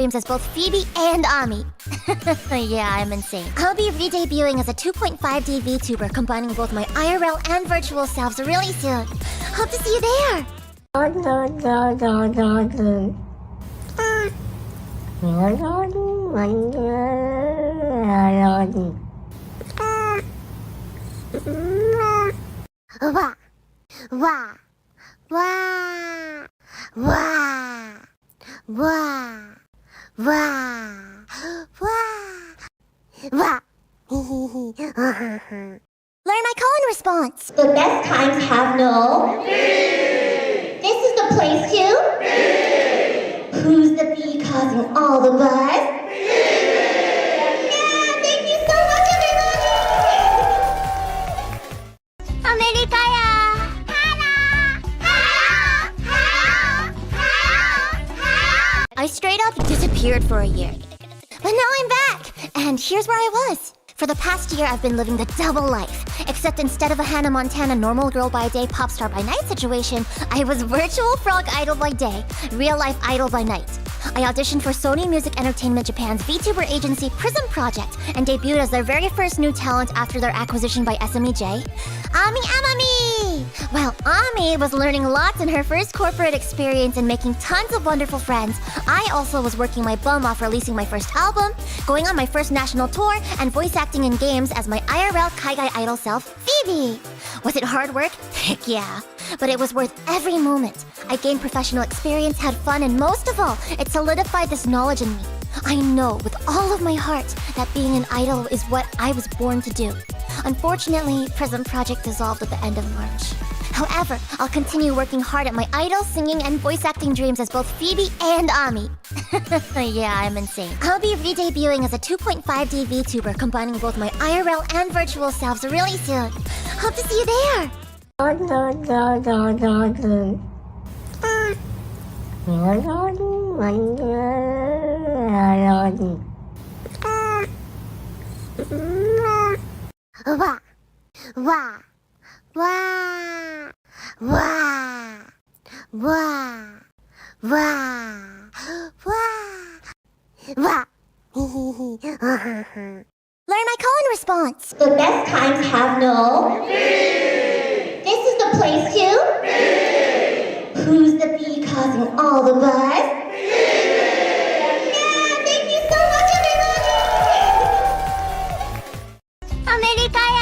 Dreams as both Phoebe and Ami. Yeah, I'm insane. I'll be re-debuting as a 2.5D VTuber, combining both my IRL and virtual selves really soon. Hope to see you there! Wah! Wah! Wah! Wah! Wah! Wah! Wah! Wah! Learn my call and response. The best times have no. This is the place to. Who's the bee causing all the buzz? Yeah, thank you so much, everybody. 아메리카야. I straight up disappeared for a year. But now I'm back, and here's where I was. For the past year, I've been living the double life. Except instead of a Hannah Montana normal girl by day, pop star by night situation, I was virtual frog idol by day, real life idol by night. I auditioned for Sony Music Entertainment Japan's VTuber agency Prism Project and debuted as their very first new talent after their acquisition by SMEJ. Ami Amami! While Ami was learning lots in her first corporate experience and making tons of wonderful friends, I also was working my bum off releasing my first album, going on my first national tour, and voice acting in games as my IRL Kaigai idol self, Feebee. Was it hard work? Heck yeah. But it was worth every moment. I gained professional experience, had fun, and most of all, it solidified this knowledge in me. I know with all of my heart that being an idol is what I was born to do. Unfortunately, Prism Project dissolved at the end of March. However, I'll continue working hard at my idol, singing, and voice acting dreams as both Phoebe and Ami. Yeah, I'm insane. I'll be re-debuting as a 2.5D VTuber, combining both my IRL and virtual selves really soon. Hope to see you there! Wah! Wah! Wah! Wah! Wah! Wah! Wah! Wah! Learn my call and response. The best times have no. This is the place to. Who's the bee causing all the buzz? Yeah, thank you so much, everybody. 아메리카야.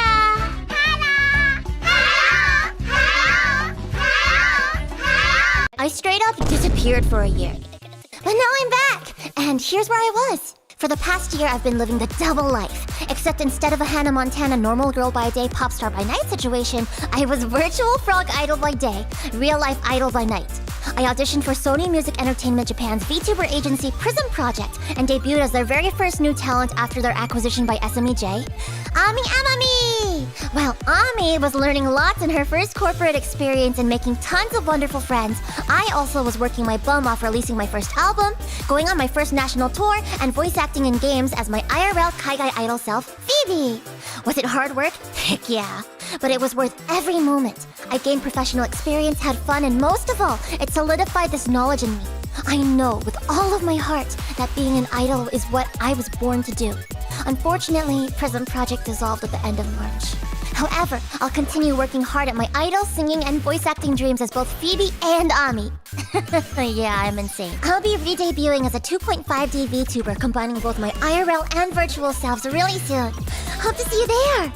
I straight up disappeared for a year. But now I'm back, and here's where I was. For the past year, I've been living the double life. Except instead of a Hannah Montana normal girl by day, pop star by night situation, I was virtual frog idol by day, real life idol by night. I auditioned for Sony Music Entertainment Japan's VTuber agency Prism Project and debuted as their very first new talent after their acquisition by SMEJ. Ami Amami! While Ami was learning lots in her first corporate experience and making tons of wonderful friends, I also was working my bum off releasing my first album, going on my first national tour, and voice acting in games as my IRL Kaigai idol self, Feebee. Was it hard work? Heck yeah. But it was worth every moment. I gained professional experience, had fun, and most of all, it solidified this knowledge in me. I know with all of my heart that being an idol is what I was born to do. Unfortunately, Prism Project dissolved at the end of March. However, I'll continue working hard at my idol, singing, and voice acting dreams as both Phoebe and Ami. Yeah, I'm insane. I'll be re-debuting as a 2.5D VTuber, combining both my IRL and virtual selves really soon. Hope to see you there!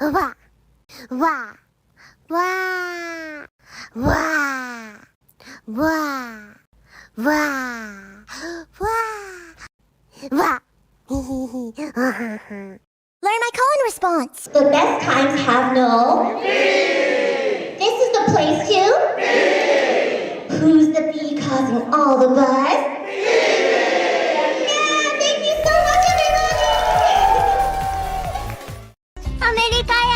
Wah! Wah! Wah! Wah! Wah! Wah! Wah! Wah! Learn my call and response. The best times have no. This is the place to. Who's the bee causing all the buzz? Yeah, thank you so much, everybody. 아메리카야.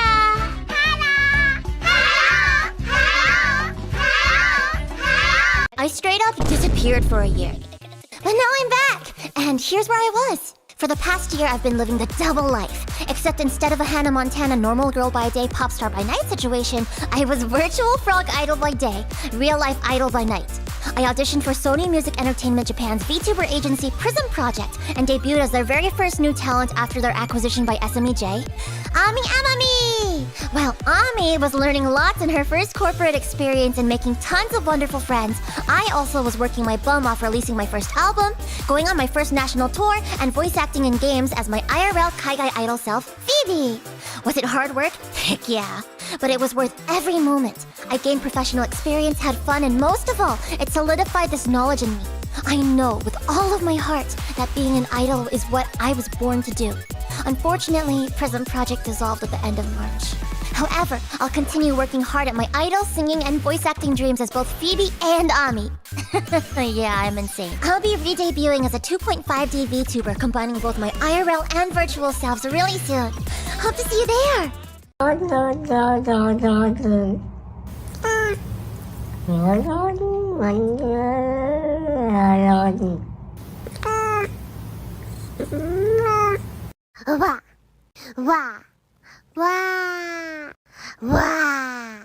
I straight up disappeared for a year. But now I'm back, and here's where I was. For the past year, I've been living the double life. Except instead of a Hannah Montana normal girl by day, pop star by night situation, I was virtual frog idol by day, real life idol by night. I auditioned for Sony Music Entertainment Japan's VTuber agency Prism Project and debuted as their very first new talent after their acquisition by SMEJ. Ami Amami! While Ami was learning lots in her first corporate experience and making tons of wonderful friends, I also was working my bum off releasing my first album, going on my first national tour, and voice acting in games as my IRL Kaigai idol self, Feebee. Was it hard work? Heck yeah. But it was worth every moment. I gained professional experience, had fun, and most of all, it solidified this knowledge in me. I know with all of my heart that being an idol is what I was born to do. Unfortunately, Prism Project dissolved at the end of March. However, I'll continue working hard at my idol, singing, and voice acting dreams as both Feebee and Ami. Yeah, I'm insane. I'll be re-debuting as a 2.5D VTuber, combining both my IRL and virtual selves really soon. Hope to see you there! Wah, wah, wah, wah, wah,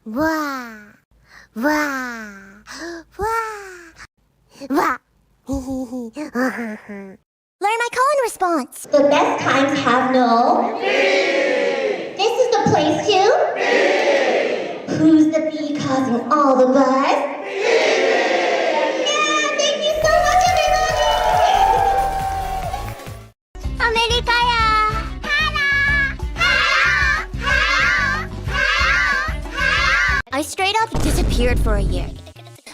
wah, wah, wah. Learn my call and response. The best times have no. This is the place to. Who's the bee causing all the buzz? Yeah, thank you so much, everybody! Amerikaya! I straight up disappeared for a year.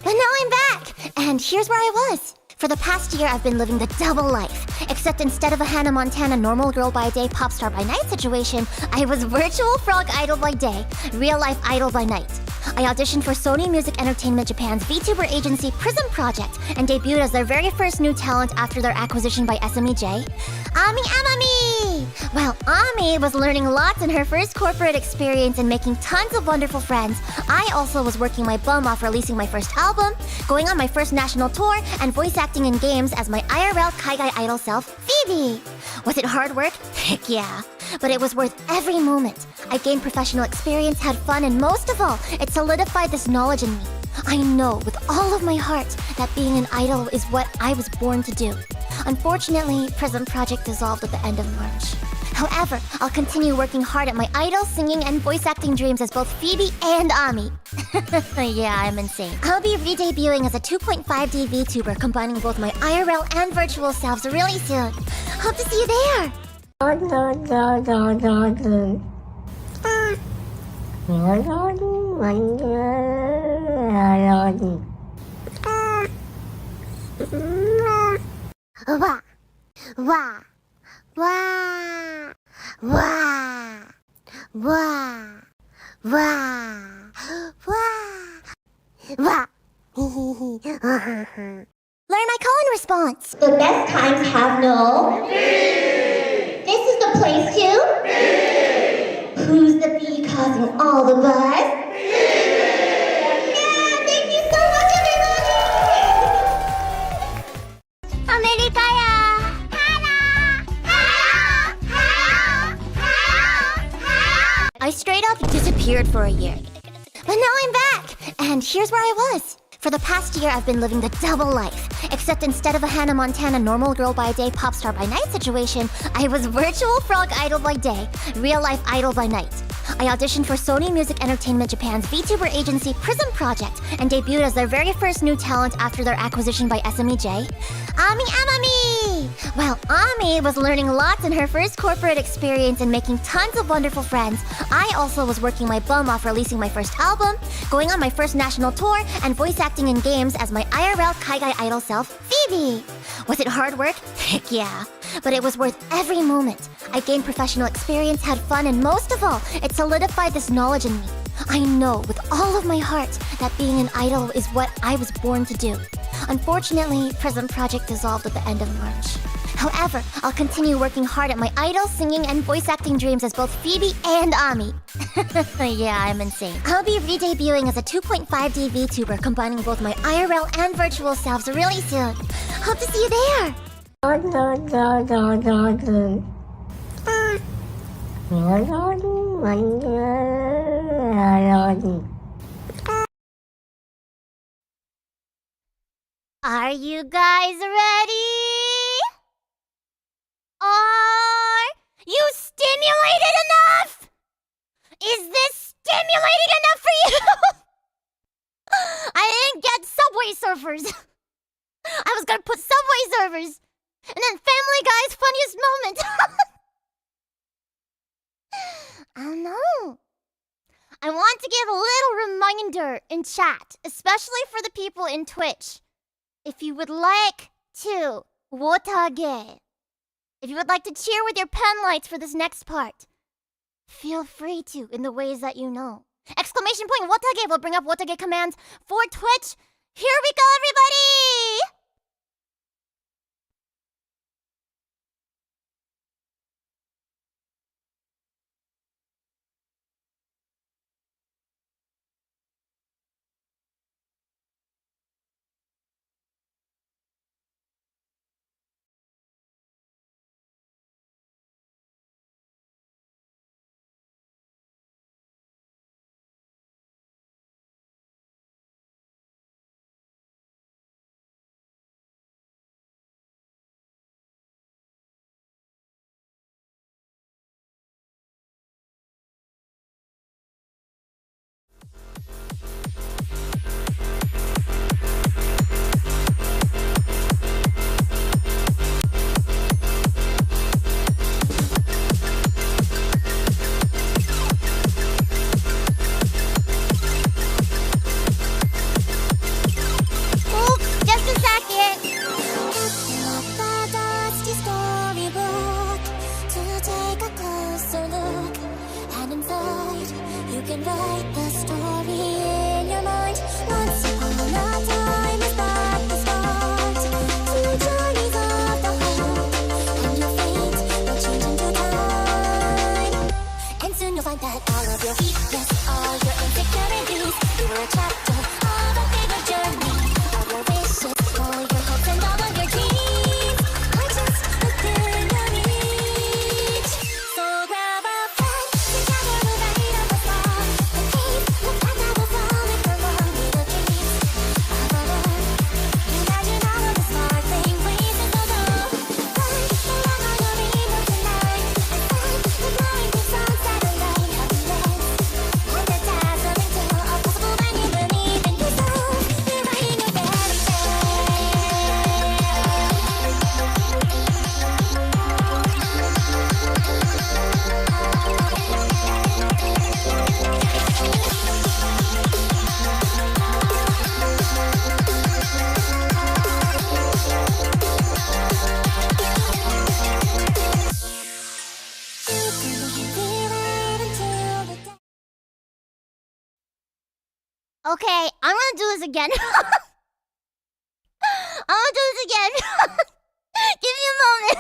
But now I'm back! And here's where I was. For the past year, I've been living the double life. Except instead of a Hannah Montana normal girl by day, pop star by night situation, I was virtual frog idol by day, real life idol by night. I auditioned for Sony Music Entertainment Japan's VTuber agency Prism Project and debuted as their very first new talent after their acquisition by SMEJ. Ami Amami! While Ami was learning lots in her first corporate experience and making tons of wonderful friends, I also was working my bum off releasing my first album, going on my first national tour, and voice acting in games as my IRL Kaigai idol self, Feebee. Was it hard work? Heck yeah. But it was worth every moment. I gained professional experience, had fun, and most of all, it solidified this knowledge in me. I know with all of my heart that being an idol is what I was born to do. Unfortunately, Prism Project dissolved at the end of March. However, I'll continue working hard at my idol, singing, and voice acting dreams as both Feebee and Ami. Yeah, I'm insane. I'll be re-debuting as a 2.5D VTuber, combining both my IRL and virtual selves really soon. Hope to see you there! Wah, wah, wah, wah, wah, wah, wah, wah. Learn my call and response. The best times have no. This is the place to. Who's the bee causing all the buzz? Yeah, thank you so much, everybody! Amerikaya! I straight up disappeared for a year. But now I'm back! And here's where I was. For the past year, I've been living the double life. Except instead of a Hannah Montana normal girl by day, pop star by night situation, I was virtual frog idol by day, real life idol by night. I auditioned for Sony Music Entertainment Japan's VTuber agency Prism Project and debuted as their very first new talent after their acquisition by SMEJ. Ami Amami! While Ami was learning lots in her first corporate experience and making tons of wonderful friends, I also was working my bum off releasing my first album, going on my first national tour, and voice acting in games as my IRL Kaigai idol self, Feebee. Was it hard work? Heck yeah. But it was worth every moment. I gained professional experience, had fun, and most of all, it solidified this knowledge in me. I know with all of my heart that being an idol is what I was born to do. Unfortunately, Prism Project dissolved at the end of March. However, I'll continue working hard at my idol, singing, and voice acting dreams as both Feebee and Ami. Yeah, I'm insane. I'll be re-debuting as a 2.5D VTuber, combining both my IRL and virtual selves really soon. Hope to see you there! Are you guys ready? Are you stimulated enough? Is this stimulating enough for you? I didn't get Subway Surfers. I was gonna put Subway Surfers. And then Family Guy's funniest moment. I don't know. I want to give a little reminder in chat, especially for the people in Twitch. If you would like to wotage, if you would like to cheer with your pen lights for this next part, feel free to in the ways that you know. Exclamation point wotage will bring up wotage commands for Twitch. Here we go, everybody! Okay, I'm gonna do this again. I'm gonna do this again. Give me a moment.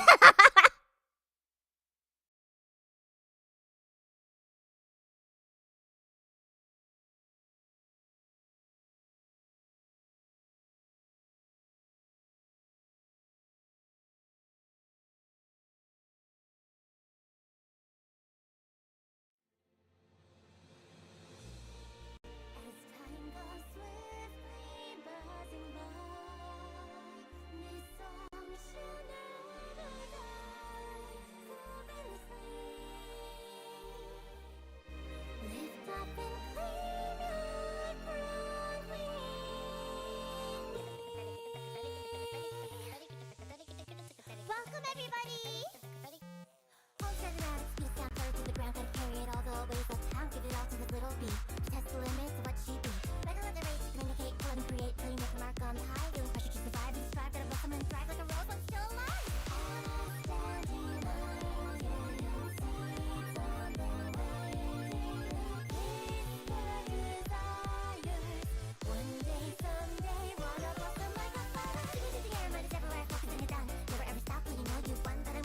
Welcome, everybody! Hold your dramatic speed, down third to the ground, gotta carry it all the ways uptown, give it all to the little bee. Test the limits of what she be. Regular the race, communicate, pull and create, till you make a mark on the high. Feeling pressure to survive, and strive, gotta blossom and thrive like a rose, I'm still alive. Standing on your seats on the way. Whisper desires. One day, someday, wanna blossom like a flower. Singing to the air, mind is everywhere, focusing it down. Never ever stop, when you know you won, but I'm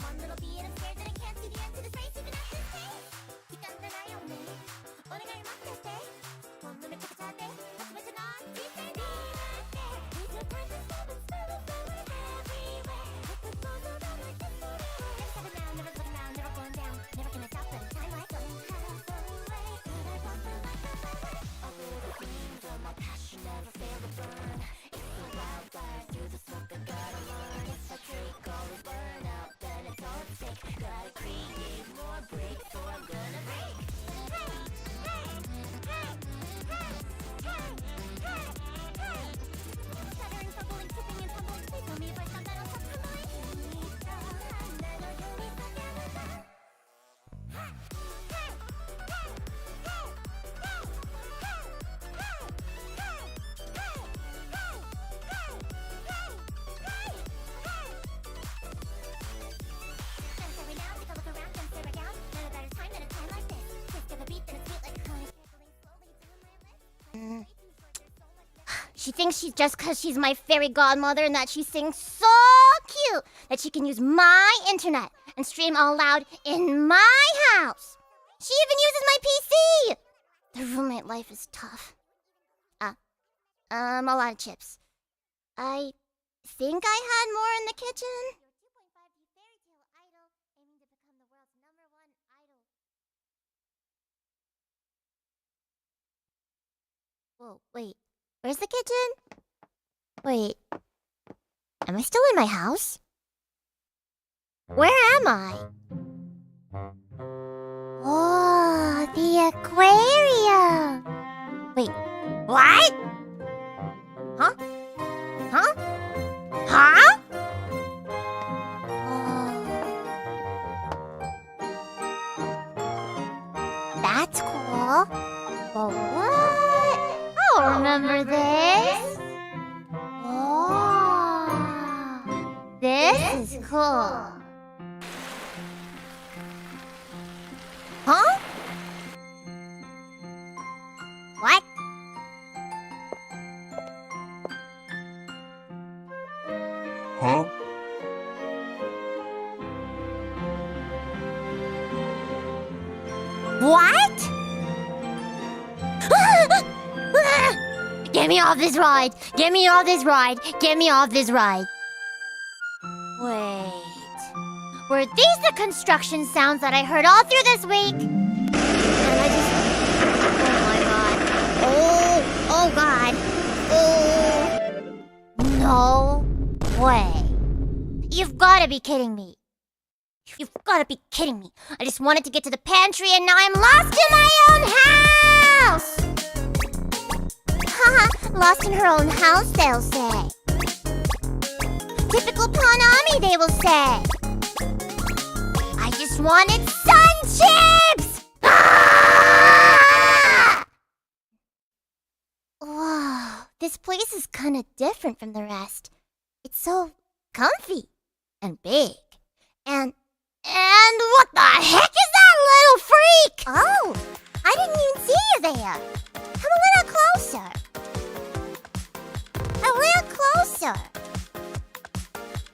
She thinks she's just because she's my fairy godmother and that she sings so cute that she can use my internet and stream all loud in my house. She even uses my PC. The roommate life is tough. A lot of chips. I think I had more in the kitchen. Fairytale Idol, aiming to become the world's #1 idol. Whoa, wait. Where's the kitchen? Wait. Am I still in my house? Where am I? Oh, the aquarium. Wait, what? Huh? Huh? Huh? Oh. That's cool. But what? I don't remember this. Oh. This is cool. Huh? What? Huh? What? Get me off this ride! Get me off this ride! Get me off this ride! Wait. Were these the construction sounds that I heard all through this week? And I just... Oh my god. Oh. No way. You've gotta be kidding me. You've gotta be kidding me. I just wanted to get to the pantry and now I'm lost in my own house! Haha, lost in her own house, they'll say. Typical Panami, they will say. I just wanted sun chips! Ah! Whoa, this place is kinda different from the rest. It's so comfy and big. And what the heck is that little freak? Oh, I didn't even see you there. Come a little closer. A little closer.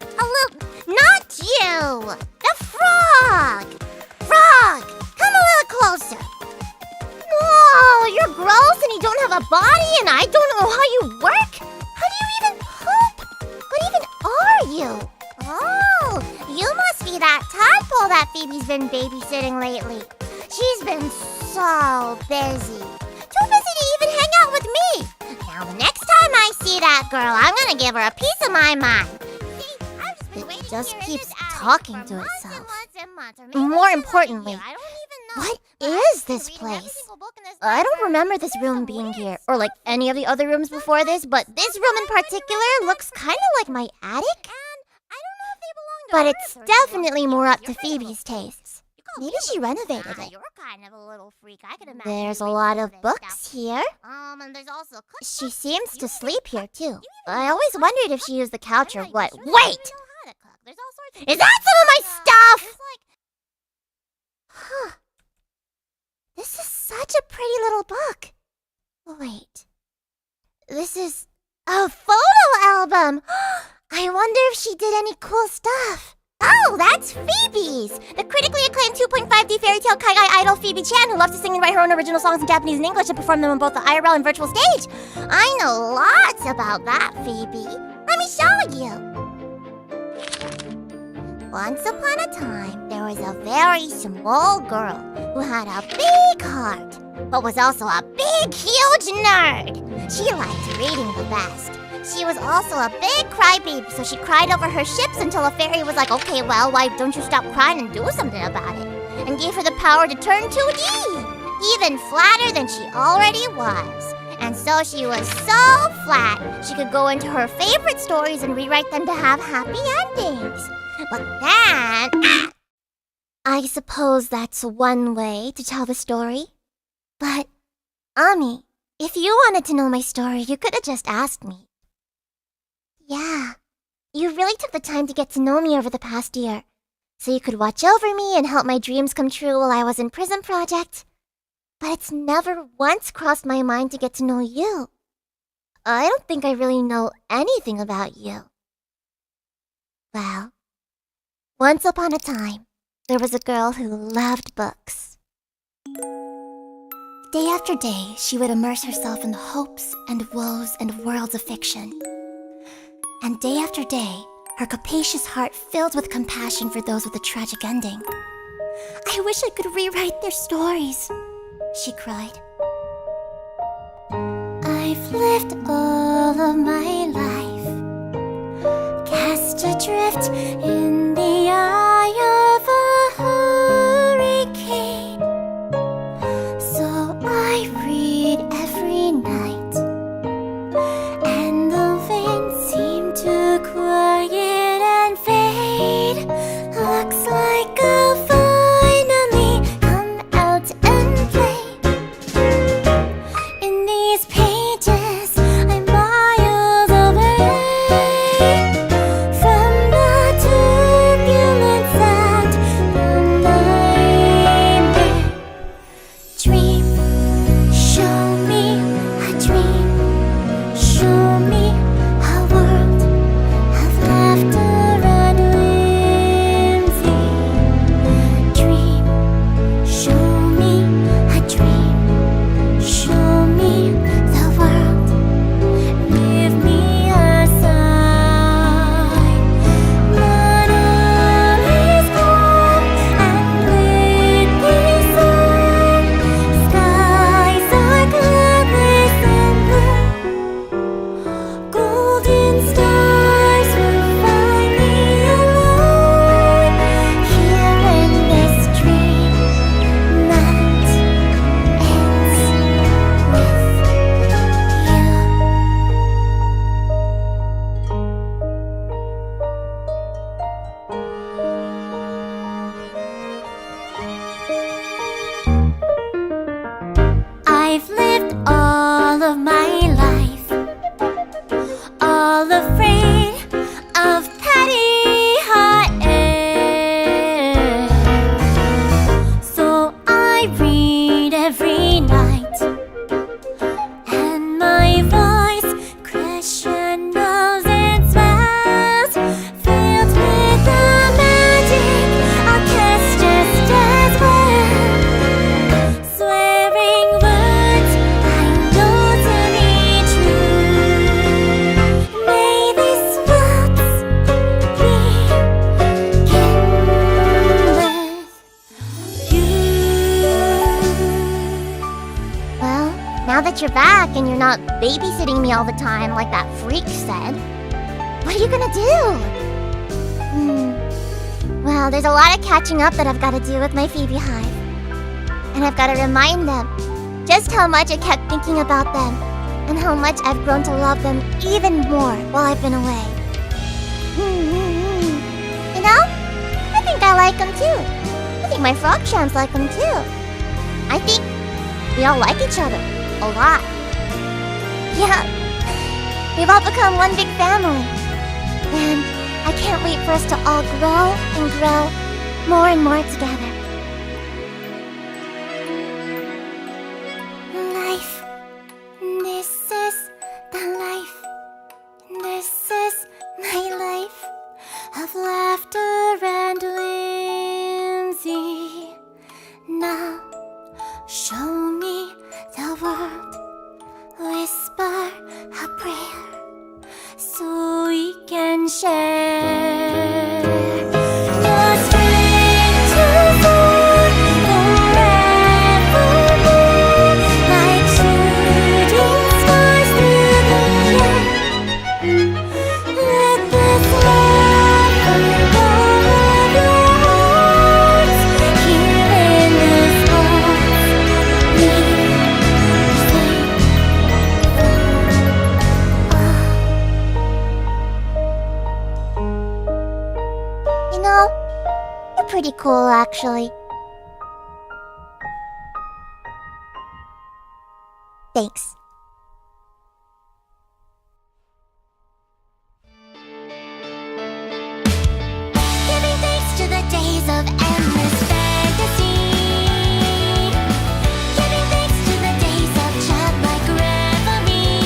A little... Not you! The frog! Frog! Come a little closer. No, you're gross and you don't have a body and I don't know how you work. How do you even poop? What even are you? Oh, you must be that tadpole that Phoebe's been babysitting lately. She's been so busy. Too busy to even hang out with me. Now, the next time I see that girl, I'm gonna give her a piece of my mind. It just keeps talking to itself. More importantly, what is this place? I don't remember this room being here, or like any of the other rooms before this, but this room in particular looks kind of like my attic. But it's definitely more up to Phoebe's tastes. Maybe she renovated it. There's a lot of books here. She seems to sleep here too. I always wondered if she used the couch or what. Wait! Is that some of my stuff? Huh. This is such a pretty little book. Wait. This is a photo album. I wonder if she did any cool stuff. Oh, that's Feebee's! The critically acclaimed 2.5D fairytale Kaigai idol Fairy Chan, who loves to sing and write her own original songs in Japanese and English and perform them on both the IRL and virtual stage. I know lots about that, Phoebe. Let me show you. Once upon a time, there was a very small girl who had a big heart, but was also a big, huge nerd. She liked reading the best. She was also a big crybaby, so she cried over her ships until a fairy was like, okay, well, why don't you stop crying and do something about it? And gave her the power to turn 2D, even flatter than she already was. And so she was so flat, she could go into her favorite stories and rewrite them to have happy endings. But then... I suppose that's one way to tell the story. But, Ami, if you wanted to know my story, you could have just asked me. Yeah, you really took the time to get to know me over the past year, so you could watch over me and help my dreams come true while I was in Prison Project. But it's never once crossed my mind to get to know you. I don't think I really know anything about you. Well, once upon a time, there was a girl who loved books. Day after day, she would immerse herself in the hopes and woes and worlds of fiction. And day after day, her capacious heart filled with compassion for those with a tragic ending. I wish I could rewrite their stories, she cried. I've lived all of my life, cast adrift in the eye of a hurricane. So I read every night, and the wind seemed to quiet and fade. Looks like I'll finally come out and play. In these pages, I'm miles away from the turbulence and the nightmare. Dream, show me a dream, show me a world of laughter and whimsy. Dream, show me a dream, show me the world, give me a sign. Manna is calm and with the sun, skies are cloudless and blue. Golden stars will find me alone here in this dream that ends with you. I've lived all of my life, all afraid of petty hot air. So I read every night, and my voice crescendos and swells, filled with the magic I'll kiss just as well. Swearing words I know to be true. May this waltz begin with you. Well, now that you're back and you're not babysitting me all the time like that freak said, what are you gonna do? Well, there's a lot of catching up that I've got to do with my Phoebe Hive. And I've got to remind them just how much I kept thinking about them and how much I've grown to love them even more while I've been away. You know, I think I like them too. I think my frog chums like them too. I think we all like each other a lot. Yeah, we've all become one big family. And I can't wait for us to all grow and grow more and more together. Life, this is the life. This is my life of laughter and whimsy. Now, show me the world. Whisper a prayer so we can share the strength to soar forevermore, like shooting stars through the air. actually. Thanks. Giving thanks to the days of endless fantasy. Giving thanks to the days of childlike revelry.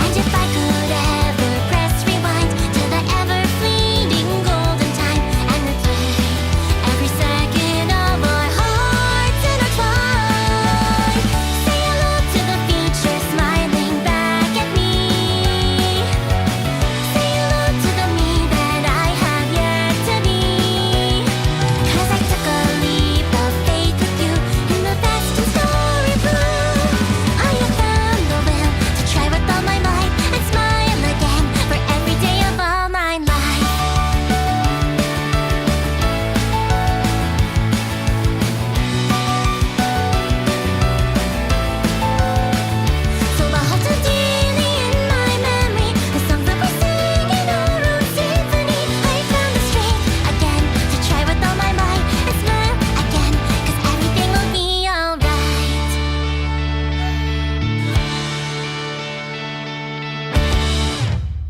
And if I could ever press rewind to the ever-fleeting golden time and replay every second of our hearts intertwined. Say hello to the future smiling back at me. Say hello to the me that I have yet to be. 'Cause I took a leap of faith with you in the vast and starry blue. I have found the will to try with all my might and smile again for every day of all my life. So I'll hold you dearly in my memory, the songs that we sing in our own symphony. I found the strength again to try with all my might and smile again, 'cause everything will be alright.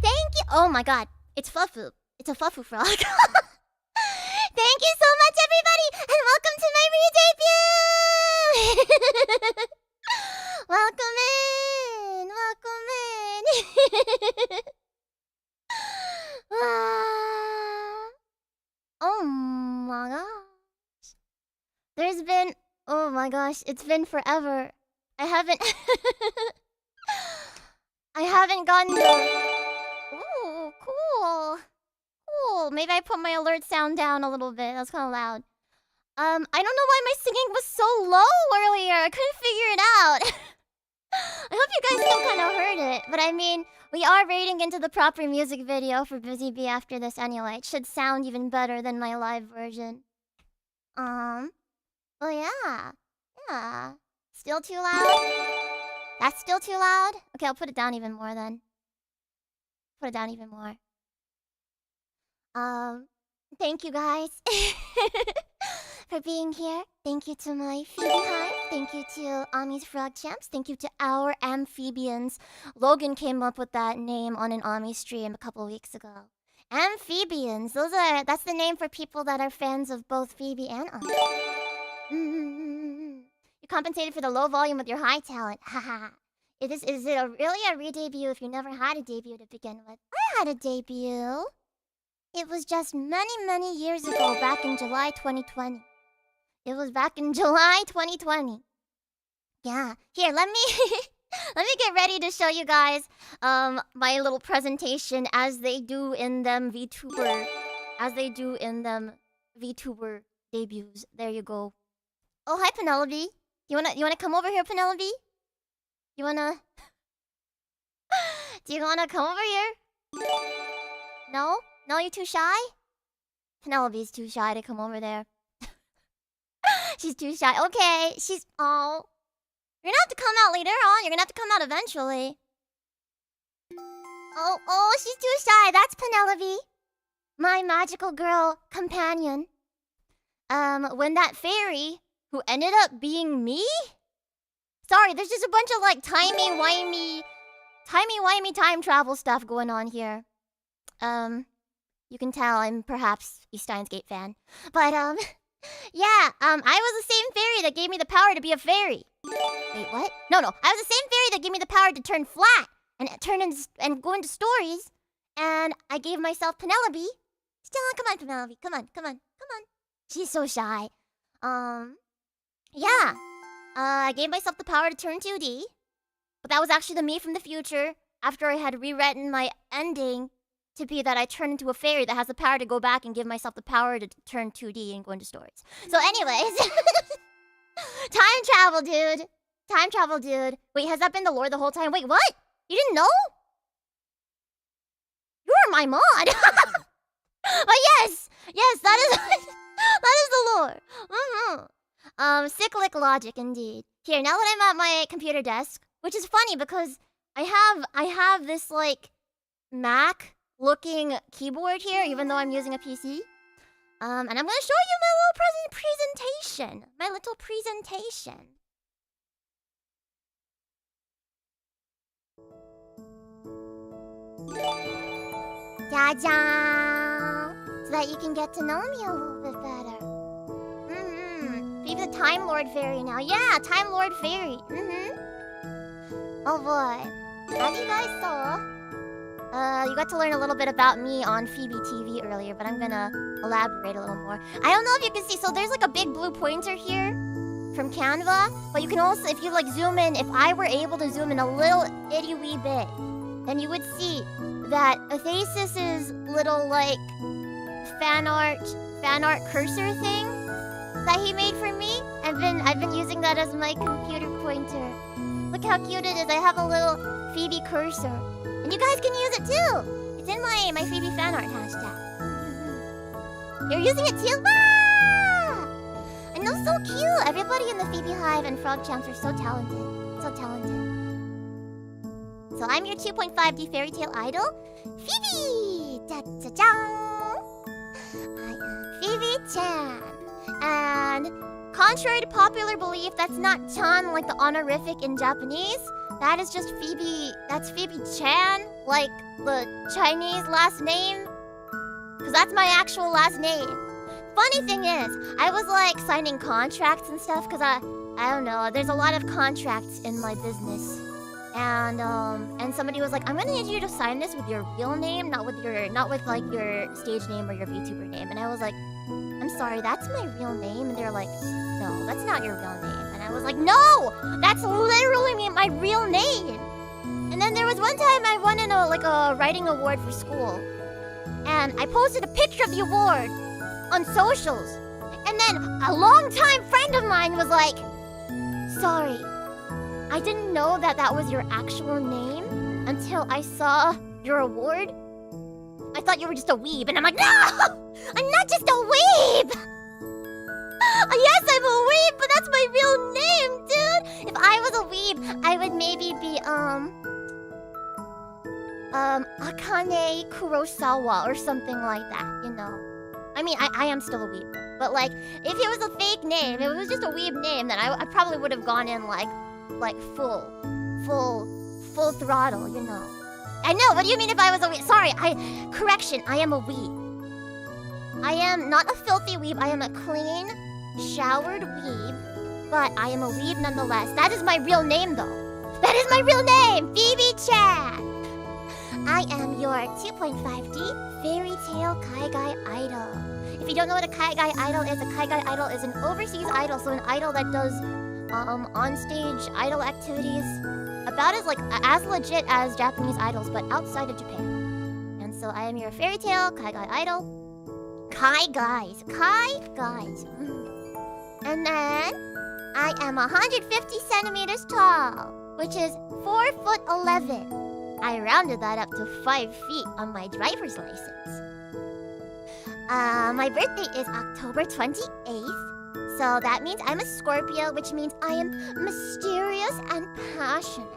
Thank you. Oh my god, it's Flufu. It's a Flufu frog. Thank you so much, everybody, and welcome to my re-debut. Welcome in. Welcome in. Oh my gosh. There's been. Oh my gosh, it's been forever. I haven't. I haven't gotten. Ooh, cool. Cool. Maybe I put my alert sound down a little bit. That's kind of loud. I don't know why my singing was so low earlier. I couldn't figure it out. I hope you guys still kind of heard it. But I mean, we are raiding into the proper music video for Busy Bee after this anyway. It should sound even better than my live version. Oh yeah. Yeah. Still too loud? That's still too loud? Okay, I'll put it down even more then. Put it down even more. Thank you guys for being here. Thank you to my FeebeeHive. Thank you to Ami's Frog Champs. Thank you to our amphibians. Logan came up with that name on an Ami stream a couple weeks ago. Amphibians. That's the name for people that are fans of both Phoebe and Ami. You compensated for the low volume with your high talent. Haha. Is it really a re-debut if you never had a debut to begin with? I had a debut. It was just many, many years ago, back in July 2020. It was back in July 2020. Yeah. Here, let me let me get ready to show you guys my little presentation as they do in them VTuber debuts. There you go. Oh, hi Penelope. You wanna come over here, Penelope? Do you wanna come over here? No? No, you're too shy? Penelope's too shy to come over there. She's too shy. Okay, oh. You're gonna have to come out later on. You're gonna have to come out eventually. Oh, she's too shy. That's Penelope. My magical girl companion. When that fairy, who ended up being me? Sorry, there's just a bunch of like timey-wimey time travel stuff going on here. You can tell I'm perhaps a Steins Gate fan. But, yeah, I was the same fairy that gave me the power to be a fairy. Wait, what? No, I was the same fairy that gave me the power to turn flat and and go into stories. And I gave myself Penelope. Come on, Penelope. Come on. She's so shy. Yeah. I gave myself the power to turn 2D. But that was actually the me from the future after I had rewritten my ending to be that I turn into a fairy that has the power to go back and give myself the power to turn 2D and go into stories. So anyways, time travel, dude. Wait, has that been the lore the whole time? Wait, what? You didn't know? You're my mod. But yes, that is the lore. Cyclic logic indeed. Here, now that I'm at my computer desk, which is funny because I have this like Mac looking keyboard here, even though I'm using a PC. And I'm gonna show you my little presentation. My little presentation. Ta-da! So that you can get to know me a little bit better. Phoebe the Time Lord Fairy now. Yeah, Time Lord Fairy. Oh boy. As you guys saw, you got to learn a little bit about me on Phoebe TV earlier, but I'm gonna elaborate a little more. I don't know if you can see, so there's like a big blue pointer here from Canva, but you can also, if you like zoom in, if I were able to zoom in a little itty wee bit, then you would see that Athasis's little like fan art cursor thing that he made for me. I've been using that as my computer pointer. Look how cute it is. I have a little Phoebe cursor. And you guys can use it too! It's in my Phoebe fan art hashtag. You're using it too? Ah! I know, so cute! Everybody in the FeebeeHive and Frog Champs are so talented. So talented. So I'm your 2.5D Fairytale Idol, Phoebe! Da-da-da! I am Fairy Chan. And contrary to popular belief, that's not Chan like the honorific in Japanese. That is just Phoebe. That's Phoebe Chan, like the Chinese last name. Because that's my actual last name. Funny thing is, I was like signing contracts and stuff because I don't know, there's a lot of contracts in my business. And somebody was like, I'm gonna need you to sign this with your real name, not with like your stage name or your VTuber name. And I was like, I'm sorry, that's my real name. And they're like, no, that's not your real name. And I was like, no, that's literally my real name. And then there was one time I won in a writing award for school, and I posted a picture of the award on socials. And then a longtime friend of mine was like, sorry, I didn't know that was your actual name until I saw your award. I thought you were just a weeb. And I'm like, no! I'm not just a weeb! Yes, I'm a weeb, but that's my real name, dude! If I was a weeb, I would maybe be, Akane Kurosawa or something like that, you know? I mean, I am still a weeb. But, like, if it was a fake name, if it was just a weeb name, then I probably would have gone in, like full throttle, you know? I know, what do you mean if I was a weeb? Sorry, correction, I am a weeb. I am not a filthy weeb, I am a clean, showered weeb, but I am a weeb nonetheless. That is my real name, though. That is my real name, Phoebe Chan. I am your 2.5D Fairytale Kaigai Idol. If you don't know what a Kaigai Idol is an overseas idol, so an idol that does on-stage idol activities about as legit as Japanese idols, but outside of Japan. And so I am your Fairytale Kaigai Idol. Kai guys. And then I am 150 centimeters tall, which is 4'11". I rounded that up to 5 feet on my driver's license. My birthday is October 28th, so that means I'm a Scorpio, which means I am mysterious and passionate.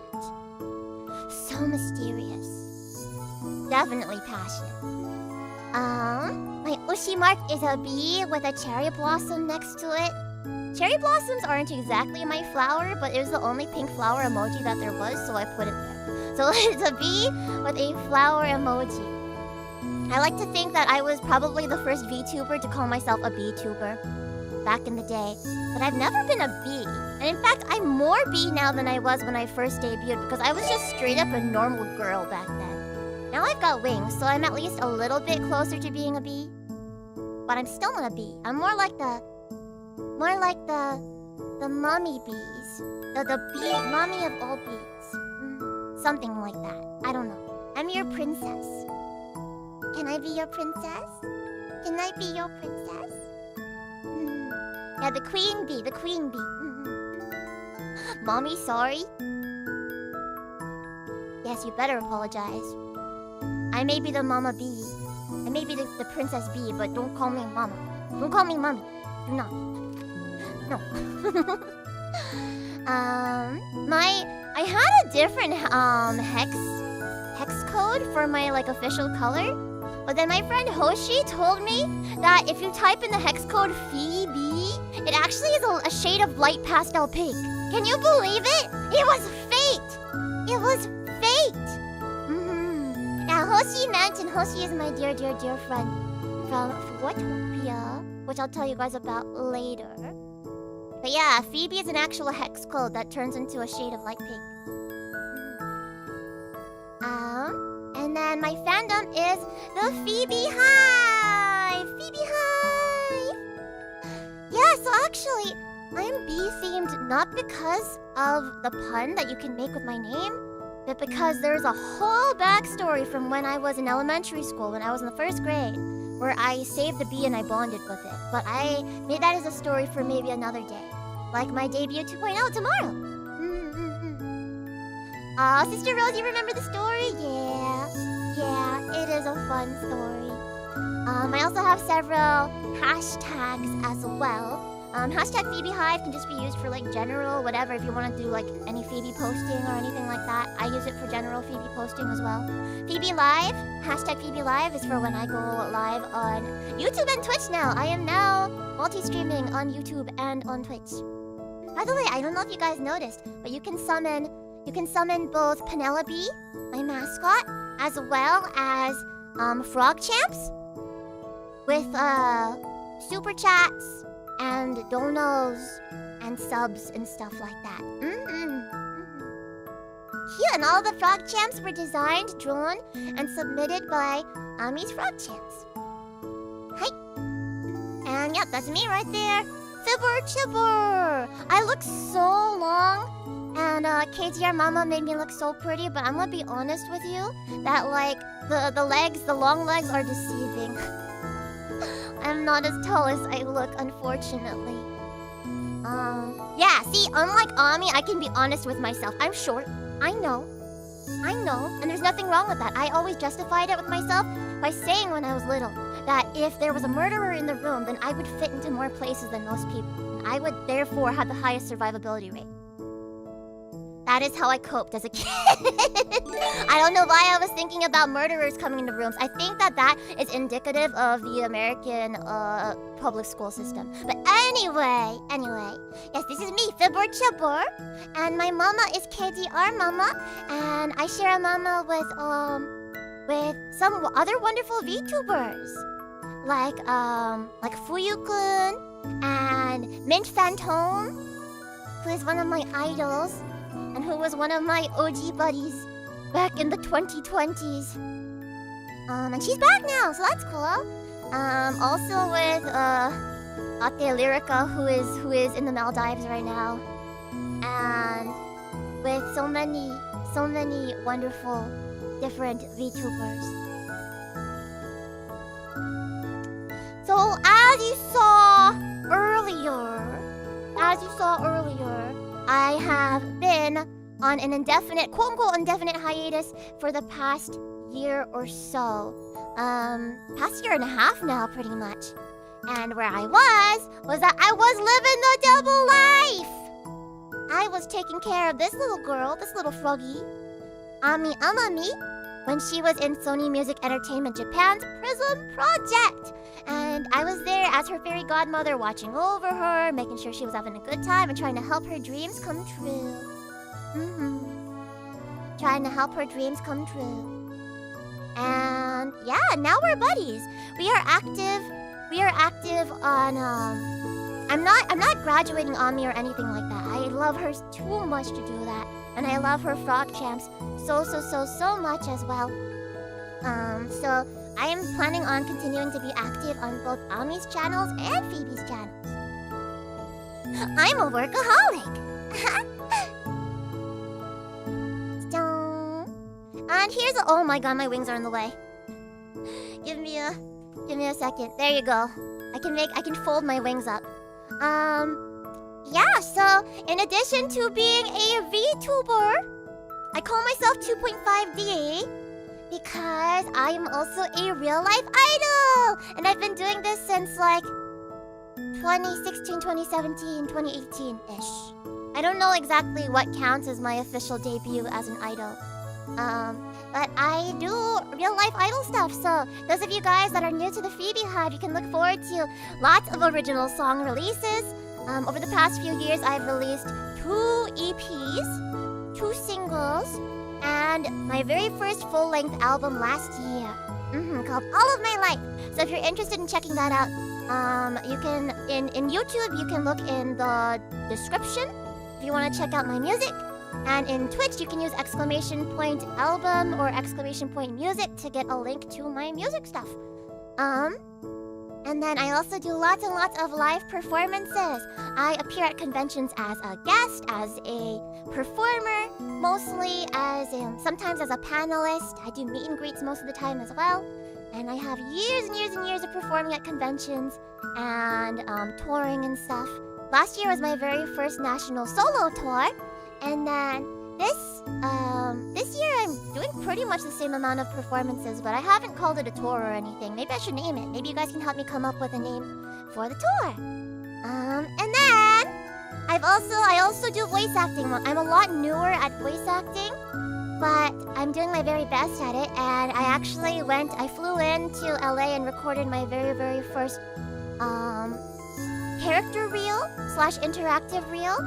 So mysterious. Definitely passionate. My Ushi mark is a bee with a cherry blossom next to it. Cherry blossoms aren't exactly my flower, but it was the only pink flower emoji that there was, so I put it there. So it's a bee with a flower emoji. I like to think that I was probably the first VTuber to call myself a VTuber back in the day, but I've never been a bee. And in fact, I'm more bee now than I was when I first debuted, because I was just straight up a normal girl back then. Now I've got wings, so I'm at least a little bit closer to being a bee. But I'm still not a bee. I'm more like the mummy bees. The bee, mommy of all bees. Something like that. I don't know. I'm your princess. Can I be your princess? Can I be your princess? Yeah, the queen bee. Mommy, sorry? Yes, you better apologize. I may be the mama bee. I may be the princess bee, but don't call me mama. Don't call me mommy. Do not. No. I had a different hex code for my official color, But then my friend Hoshi told me that if you type in the hex code Feebee, it actually is a shade of light pastel pink. Can you believe it? It was fate! It was fate! Now Hoshi meant, and Hoshi is my dear, dear, dear friend from Watopia, which I'll tell you guys about later. But yeah, Feebee is an actual hex code that turns into a shade of light pink. And then my fandom is the FeebeeHive! FeebeeHive! Yeah, so actually, I'm bee-themed not because of the pun that you can make with my name, but because there's a whole backstory from when I was in elementary school, when I was in the 1st grade, where I saved a bee and I bonded with it. But I made that as a story for maybe another day. Like my debut 2.0 tomorrow. Aw, Sister Rose, you remember the story? Yeah, it is a fun story. I also have several hashtags as well. Hashtag FeebeeHive can just be used for like general, whatever, if you want to do like any Phoebe posting or anything like that. I use it for general Phoebe posting as well. Phoebe Live, hashtag Phoebe Live is for when I go live on YouTube and Twitch now. I am now multi-streaming on YouTube and on Twitch. By the way, I don't know if you guys noticed, but you can summon both Penelope, my mascot, as well as Frog Champs with super chats and donos and subs and stuff like that. Cute, and all the Frog Champs were designed, drawn, and submitted by Ami's Frog Champs. Hi. And yep, that's me right there. Fibber Chibber! I look so long, and KTR Mama made me look so pretty, but I'm gonna be honest with you, that like, the long legs are deceiving. I'm not as tall as I look, unfortunately. Yeah, see, unlike Ami, I can be honest with myself. I'm short. I know, and there's nothing wrong with that. I always justified it with myself by saying when I was little that if there was a murderer in the room, then I would fit into more places than most people, and I would therefore have the highest survivability rate. That is how I coped as a kid. I don't know why I was thinking about murderers coming into rooms. I think that is indicative of the American public school system. But anyway, yes, this is me, Fibber Chibber, and my mama is KDR Mama, and I share a mama with some other wonderful VTubers, like Fuyu-kun and Mint Phantom, who is one of my idols, and who was one of my OG buddies back in the 2020s. And she's back now, so that's cool. Also with Ate Lyrica, who is in the Maldives right now, and with so many wonderful different VTubers. So as you saw earlier, I have been on an indefinite, quote-unquote indefinite hiatus for the past year or so. Past year and a half now, pretty much. And where I was that I was living the double life! I was taking care of this little girl, this little froggy, Ami Amami, when she was in Sony Music Entertainment Japan's Prism Project. And I was there as her fairy godmother, watching over her, making sure she was having a good time, and trying to help her dreams come true. Trying to help her dreams come true. And yeah, now we're buddies. We are active on I'm not graduating Ami or anything like that. I love her too much to do that. And I love her Frog Champs so much as well. So I am planning on continuing to be active on both Ami's channels and Phoebe's channels. I'm a workaholic! And here's oh my god, my wings are in the way. Give me a second. There you go. I can fold my wings up. Yeah, so in addition to being a VTuber, I call myself 2.5D because I am also a real life idol! And I've been doing this since like 2016, 2017, 2018-ish. I don't know exactly what counts as my official debut as an idol. but I do real-life idol stuff. So those of you guys that are new to the FeebeeHive, you can look forward to lots of original song releases. Over the past few years, I've released 2 EPs, 2 singles, and my very first full-length album last year, called All of My Life. So if you're interested in checking that out, you can in YouTube you can look in the description if you want to check out my music, and in Twitch you can use !album or !music to get a link to my music stuff. And then I also do lots and lots of live performances. I appear at conventions as a guest, as a performer, mostly as sometimes as a panelist. I do meet and greets most of the time as well. And I have years and years and years of performing at conventions and touring and stuff. Last year was my very first national solo tour. And then this year I'm doing pretty much the same amount of performances, but I haven't called it a tour or anything. Maybe I should name it. Maybe you guys can help me come up with a name for the tour. And then I also do voice acting. I'm a lot newer at voice acting, but I'm doing my very best at it. And I flew into LA and recorded my very, very first character reel / interactive reel.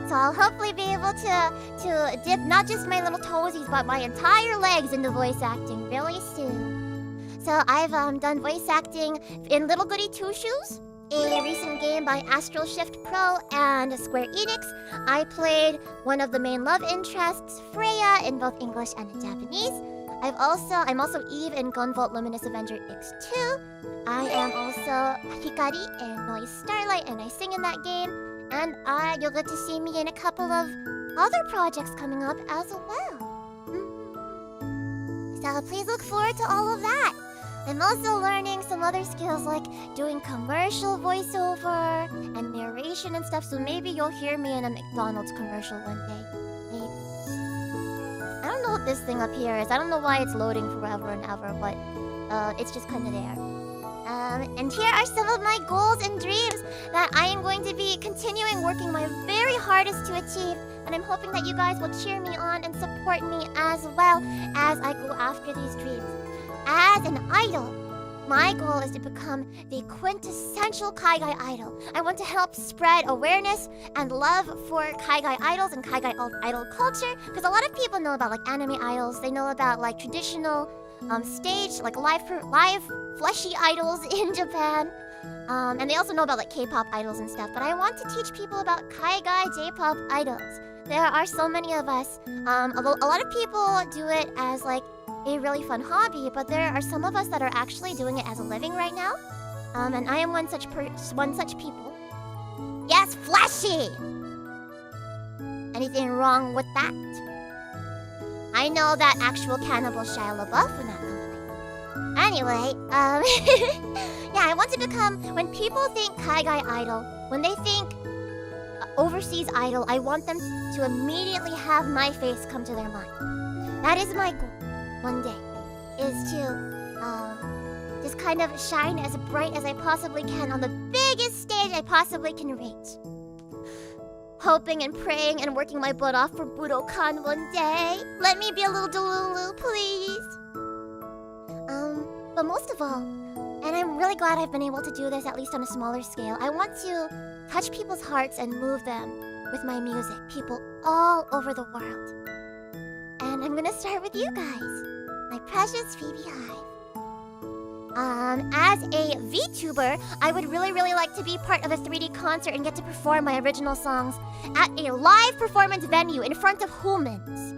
So I'll hopefully be able to dip not just my little toesies, but my entire legs into voice acting really soon. So I've done voice acting in Little Goody Two Shoes, a recent game by Astral Shift Pro and Square Enix. I played one of the main love interests, Freya, in both English and in Japanese. I'm also Eve in Gunvolt Luminous Avenger X2. I am also Hikari in Noise Starlight, and I sing in that game. And you'll get to see me in a couple of other projects coming up as well. So please look forward to all of that. I'm also learning some other skills like doing commercial voiceover and narration and stuff, so maybe you'll hear me in a McDonald's commercial one day. Maybe. I don't know what this thing up here is. I don't know why it's loading forever and ever, but it's just kind of there. And here are some of my goals and dreams that I am going to be continuing working my very hardest to achieve. And I'm hoping that you guys will cheer me on and support me as well as I go after these dreams. As an idol, my goal is to become the quintessential Kaigai idol. I want to help spread awareness and love for Kaigai idols and Kaigai idol culture. Because a lot of people know about like anime idols. They know about like traditional stage, like live fleshy idols in Japan. And they also know about like K-pop idols and stuff. But I want to teach people about Kaigai J-pop idols. There are so many of us. A lot of people do it as like a really fun hobby, but there are some of us that are actually doing it as a living right now. And I am one such people. Yes, flashy! Anything wrong with that? I know that actual cannibal Shia LaBeouf would not complain. Anyway, yeah, I want to become, when people think Kaigai idol, when they think overseas idol, I want them to immediately have my face come to their mind. That is my goal one day, is to just kind of shine as bright as I possibly can on the biggest stage I possibly can reach. Hoping and praying and working my butt off for Budokan one day. Let me be a little Delulu, please. But most of all, and I'm really glad I've been able to do this at least on a smaller scale, I want to touch people's hearts and move them with my music. People all over the world. And I'm gonna start with you guys, my precious FeebeeHive. As a VTuber, I would really like to be part of a 3D concert and get to perform my original songs at a live performance venue in front of humans.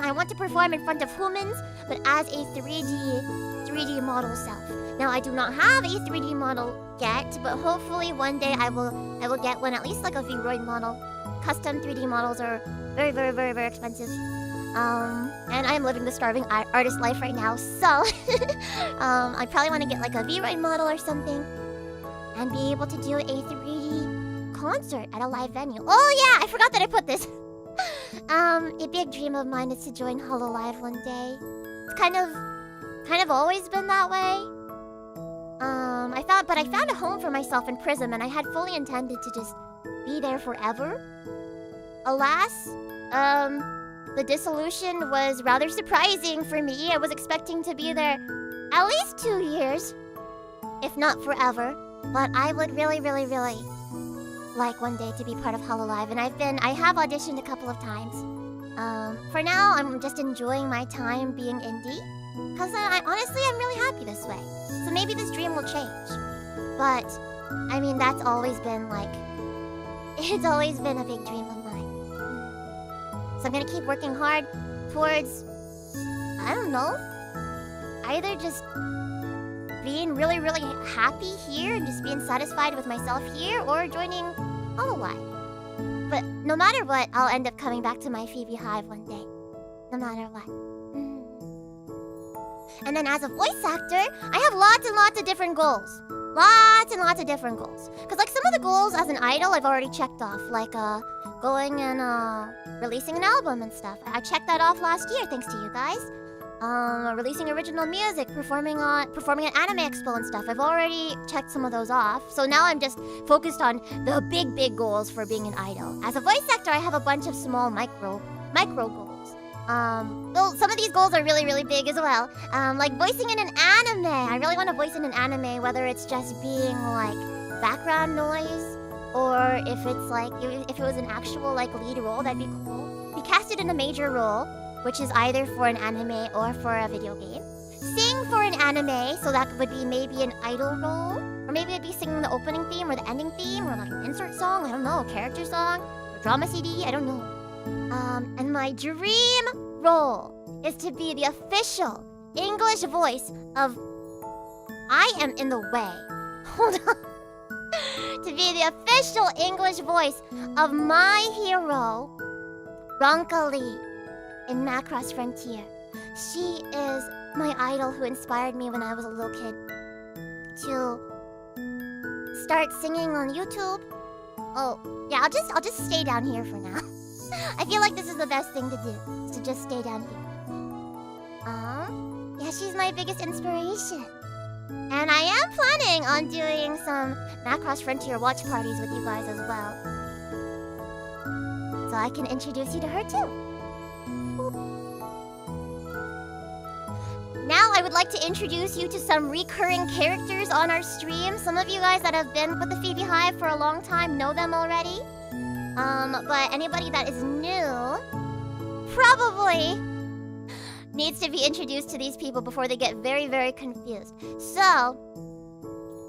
I want to perform in front of humans, but as a 3D model self. Now, I do not have a 3D model yet, but hopefully one day I will get one, at least like a V-Roid model. Custom 3D models are very expensive. And I'm living the starving artist life right now, so I probably want to get like a V-Roid model or something and be able to do a 3D concert at a live venue. Oh yeah, I forgot that I put this. A big dream of mine is to join Hololive one day. It's kind of always been that way. I found a home for myself in Prism, and I had fully intended to just be there forever. Alas, the dissolution was rather surprising for me. I was expecting to be there at least 2 years, if not forever. But I would really, really, really like one day to be part of Hololive, and I have auditioned a couple of times. For now, I'm just enjoying my time being indie, because honestly, I'm really happy this way. So maybe this dream will change. But, I mean, that's always been like, it's always been a big dream of mine. So I'm gonna keep working hard towards, I don't know, either just being really, really happy here and just being satisfied with myself here, or joining Hololive. But no matter what, I'll end up coming back to my FeebeeHive one day. No matter what. And then as a voice actor, I have lots and lots of different goals. Lots and lots of different goals. Because like some of the goals as an idol I've already checked off. Like going and releasing an album and stuff. I checked that off last year thanks to you guys. Releasing original music, performing at Anime Expo and stuff. I've already checked some of those off. So now I'm just focused on the big goals for being an idol. As a voice actor, I have a bunch of small micro goals. Well, some of these goals are really, really big as well. Like voicing in an anime. I really want to voice in an anime, whether it's just being like background noise, or if it's like, if it was an actual like lead role, that'd be cool. Be casted in a major role, which is either for an anime or for a video game. Sing for an anime, so that would be maybe an idol role, or maybe I'd be singing the opening theme or the ending theme, or like an insert song, I don't know, a character song, or drama CD, I don't know. And my dream role is to be the official English voice of I Am in the Way. Hold on. To be the official English voice of my hero, Ronka Lee, in Macross Frontier. She is my idol who inspired me when I was a little kid to start singing on YouTube. Oh, yeah, I'll just stay down here for now. I feel like this is the best thing to do, is to just stay down here. Yeah, she's my biggest inspiration. And I am planning on doing some Macross Frontier watch parties with you guys as well. So I can introduce you to her too. Now I would like to introduce you to some recurring characters on our stream. Some of you guys that have been with the FeebeeHive for a long time know them already. But anybody that is new probably needs to be introduced to these people before they get very, very confused. So,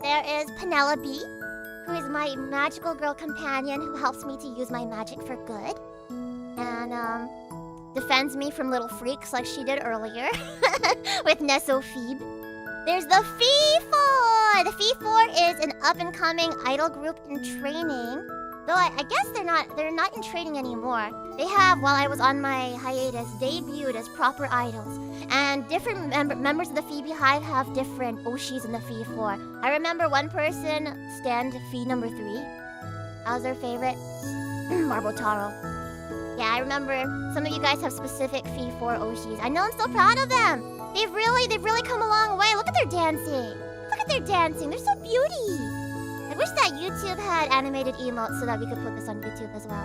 there is Penelope, who is my magical girl companion who helps me to use my magic for good. And, defends me from little freaks like she did earlier with Nesso Phoebe. There's the Fee4! The Fee4 is an up-and-coming idol group in training. Though I guess they're not in training anymore. They have, while I was on my hiatus, debuted as proper idols. And different members of the FeebeeHive have different Oshis in the Fee4. I remember one person stand Fee number 3. That was their favorite. Marbotaro. Yeah, I remember some of you guys have specific Fee4 Oshis. I know, I'm so proud of them. They've really come a long way. Look at their dancing. Look at their dancing. They're so beauty. I wish that YouTube had animated emotes so that we could put this on YouTube as well.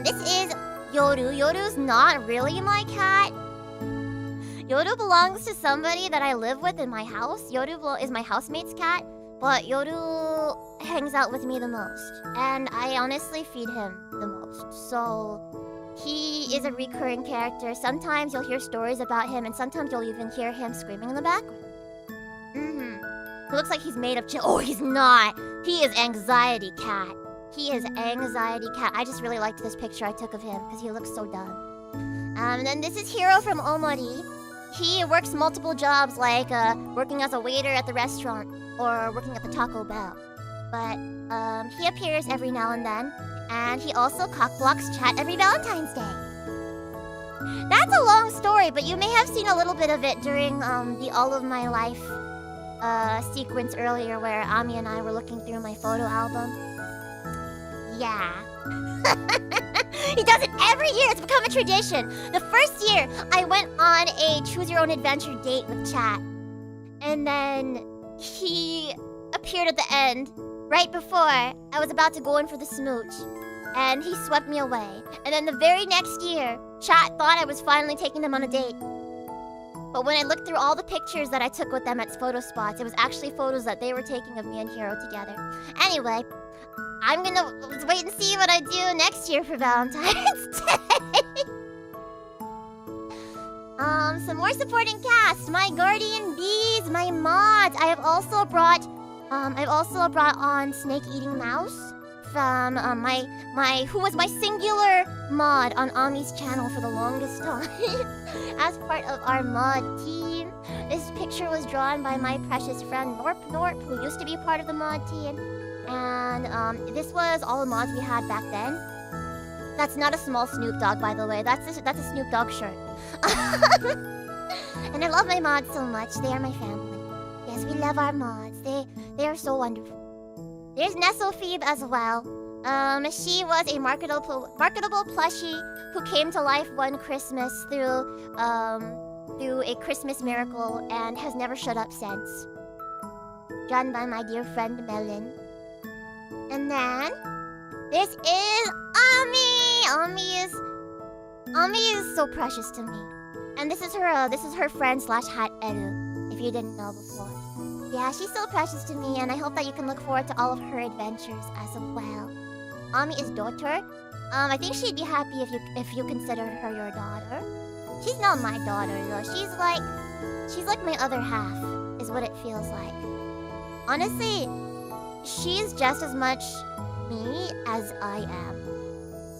This is Yoru. Yoru's not really my cat. Yoru belongs to somebody that I live with in my house. Yoru is my housemate's cat, but Yoru hangs out with me the most. And I honestly feed him the most. So he is a recurring character. Sometimes you'll hear stories about him, and sometimes you'll even hear him screaming in the background. He looks like he's made of oh, he's not. He is Anxiety Cat. He is Anxiety Cat. I just really liked this picture I took of him because he looks so dumb. And then this is Hiro from Omori. He works multiple jobs, like working as a waiter at the restaurant or working at the Taco Bell. But he appears every now and then, and he also cockblocks chat every Valentine's Day. That's a long story, but you may have seen a little bit of it during the All of My Life sequence earlier where Ami and I were looking through my photo album. Yeah. He does it every year. It's become a tradition. The first year, I went on a choose-your-own-adventure date with chat. And then he appeared at the end, right before I was about to go in for the smooch. and he swept me away. And then the very next year, chat thought I was finally taking them on a date. But when I looked through all the pictures that I took with them at photo spots, it was actually photos that they were taking of me and Hiro together. Anyway, I'm gonna wait and see what I do next year for Valentine's Day. Some more supporting cast. My guardian bees, my mods. I have also brought on Snake Eating Mouse from who was my singular mod on Ami's channel for the longest time as part of our mod team. This picture was drawn by my precious friend Norp, who used to be part of the mod team. And this was all the mods we had back then. That's not a small Snoop Dogg, by the way. That's a Snoop Dogg shirt. And I love my mods so much. They are my family. Yes, we love our mods. They are so wonderful. There's Nestlefeeb as well. She was a marketable plushie who came to life one Christmas through a Christmas miracle and has never shut up since. Drawn by my dear friend Melon. And then this is Ami. Ami is so precious to me. And this is her friend / hat Eru, if you didn't know before. Yeah, she's so precious to me, and I hope that you can look forward to all of her adventures as well. Ami is daughter. I think she'd be happy if you considered her your daughter. She's not my daughter though. She's like my other half, is what it feels like. Honestly, she's just as much me as I am.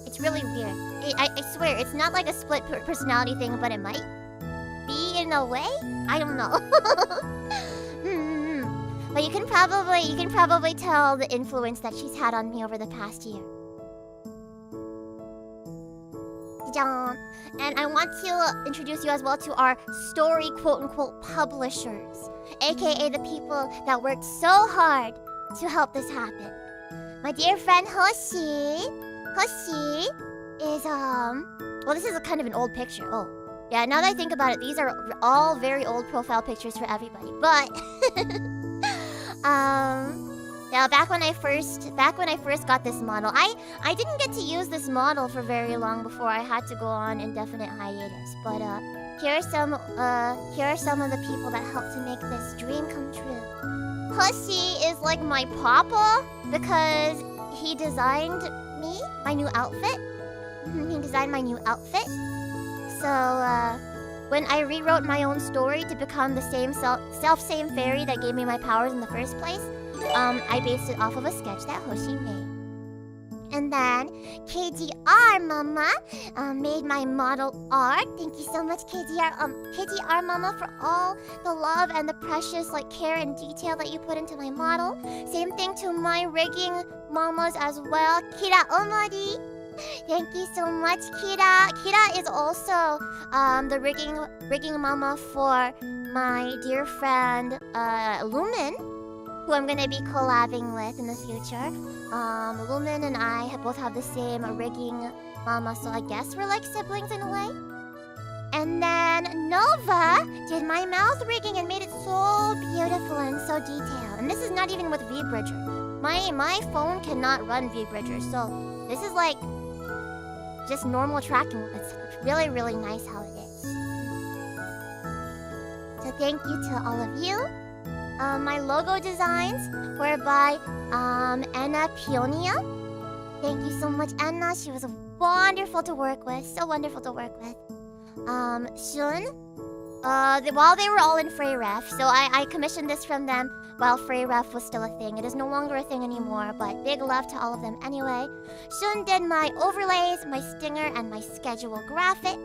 It's really weird. I swear, it's not like a split personality thing, but it might be in a way. I don't know. But you can probably tell the influence that she's had on me over the past year. And I want to introduce you as well to our story quote-unquote publishers, aka the people that worked so hard to help this happen. My dear friend Hoshi is well, this is a kind of an old picture. Oh, yeah, now that I think about it, these are all very old profile pictures for everybody. But yeah, back when I first got this model, I didn't get to use this model for very long before I had to go on indefinite hiatus. But here are some of the people that helped to make this dream come true. Hoshi is like my papa because he designed my new outfit. He designed my new outfit. So when I rewrote my own story to become the same same fairy that gave me my powers in the first place, I based it off of a sketch that Hoshi made. And then KDR Mama made my model art. Thank you so much, KDR Mama, for all the love and the precious care and detail that you put into my model. Same thing to my rigging mamas as well. Kira Omari. Thank you so much, Kira. Kira is also the rigging mama for my dear friend Lumen, who I'm gonna be collabing with in the future. Lumen and I both have the same rigging mama, so I guess we're like siblings in a way. And then Nova did my mouth rigging and made it so beautiful and so detailed. And this is not even with VBridger. My phone cannot run VBridger, so this is like just normal tracking. It's really, really nice how it is. So thank you to all of you. My logo designs were by Anna Pionia. Thank you so much, Anna. She was wonderful to work with. So wonderful to work with. Shun. While they were all in FreyRef, so I commissioned this from them while FreyRef was still a thing. It is no longer a thing anymore, but big love to all of them anyway. Shun did my overlays, my stinger, and my schedule graphic.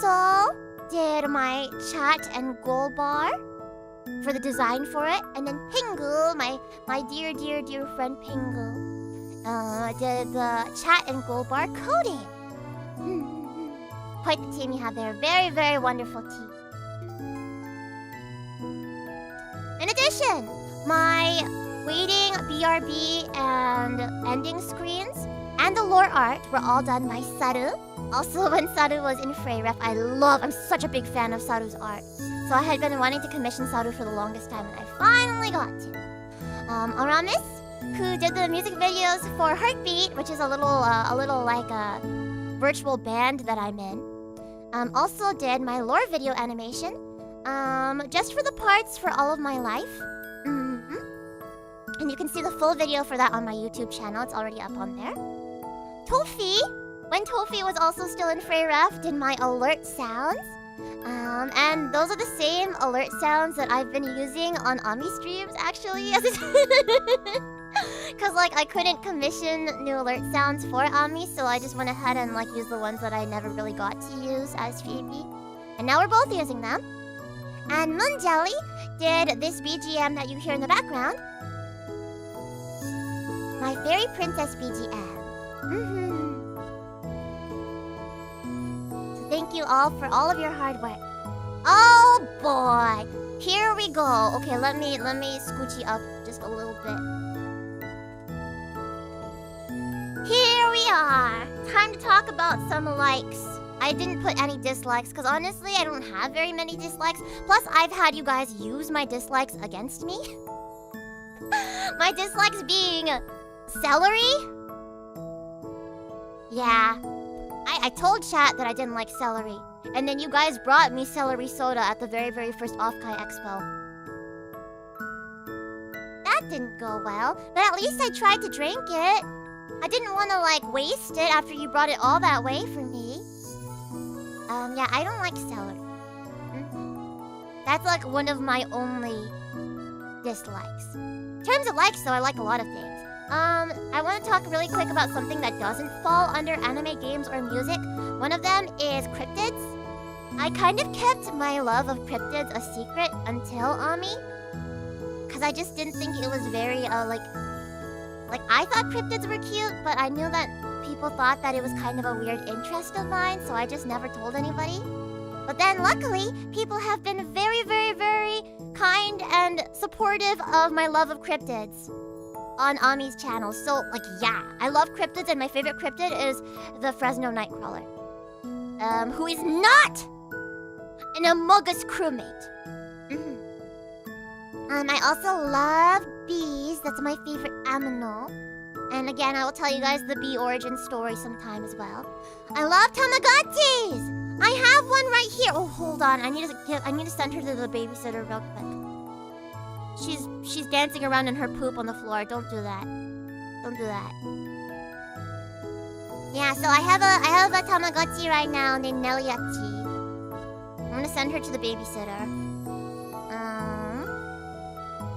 So did my chat and goal bar for the design for it. And then Pingu, my dear friend Pingu, did the chat and goal bar coding. Quite the team you have there. Very, very wonderful team. In addition, my waiting BRB and ending screens and the lore art were all done by Saru. Also, when Saru was in FreyRef, I'm such a big fan of Saru's art. So I had been wanting to commission Saru for the longest time, and I finally got to. Aramis who did the music videos for Heartbeat, which is a little like a virtual band that I'm in. Also did my lore video animation. Just for the parts for All of My Life. And you can see the full video for that on my YouTube channel. It's already up on there. Tofi, when Tofi was also still in Fairytale, did my alert sounds. And those are the same alert sounds that I've been using on Ami streams, actually. Because, like, I couldn't commission new alert sounds for Ami, so I just went ahead and, like, used the ones that I never really got to use as Phoebe. And now we're both using them. And Moon Jelly did this BGM that you hear in the background. My Fairy Princess BGM. So thank you all for all of your hard work. Oh boy! Here we go. Okay, let me scoochie up just a little bit. Here we are. Time to talk about some likes. I didn't put any dislikes because honestly I don't have very many dislikes. Plus I've had you guys use my dislikes against me. My dislikes being celery. Yeah. I told chat that I didn't like celery. And then you guys brought me celery soda at the very first Offkai Expo. That didn't go well, but at least I tried to drink it. I didn't want to like waste it after you brought it all that way for me. Yeah, I don't like celery. That's like one of my only dislikes. In terms of likes though, I like a lot of things. I want to talk really quick about something that doesn't fall under anime, games, or music. One of them is cryptids. I kind of kept my love of cryptids a secret until Ami. Because I just didn't think it was very, like I thought cryptids were cute, but I knew that people thought that it was kind of a weird interest of mine, so I just never told anybody. But then luckily, people have been very kind and supportive of my love of cryptids on Ami's channel. So, like, yeah, I love cryptids, and my favorite cryptid is the Fresno Nightcrawler. Who is not an Amogus crewmate. I also love bees. That's my favorite aminal. And again, I will tell you guys the bee origin story sometime as well. I love Tamagotchis! I have one right here. Oh, hold on. I need to send her to the babysitter real quick. She's dancing around in her poop on the floor. Don't do that. Don't do that. Yeah, so I have a Tamagotchi right now named Nelliachi. I'm gonna send her to the babysitter.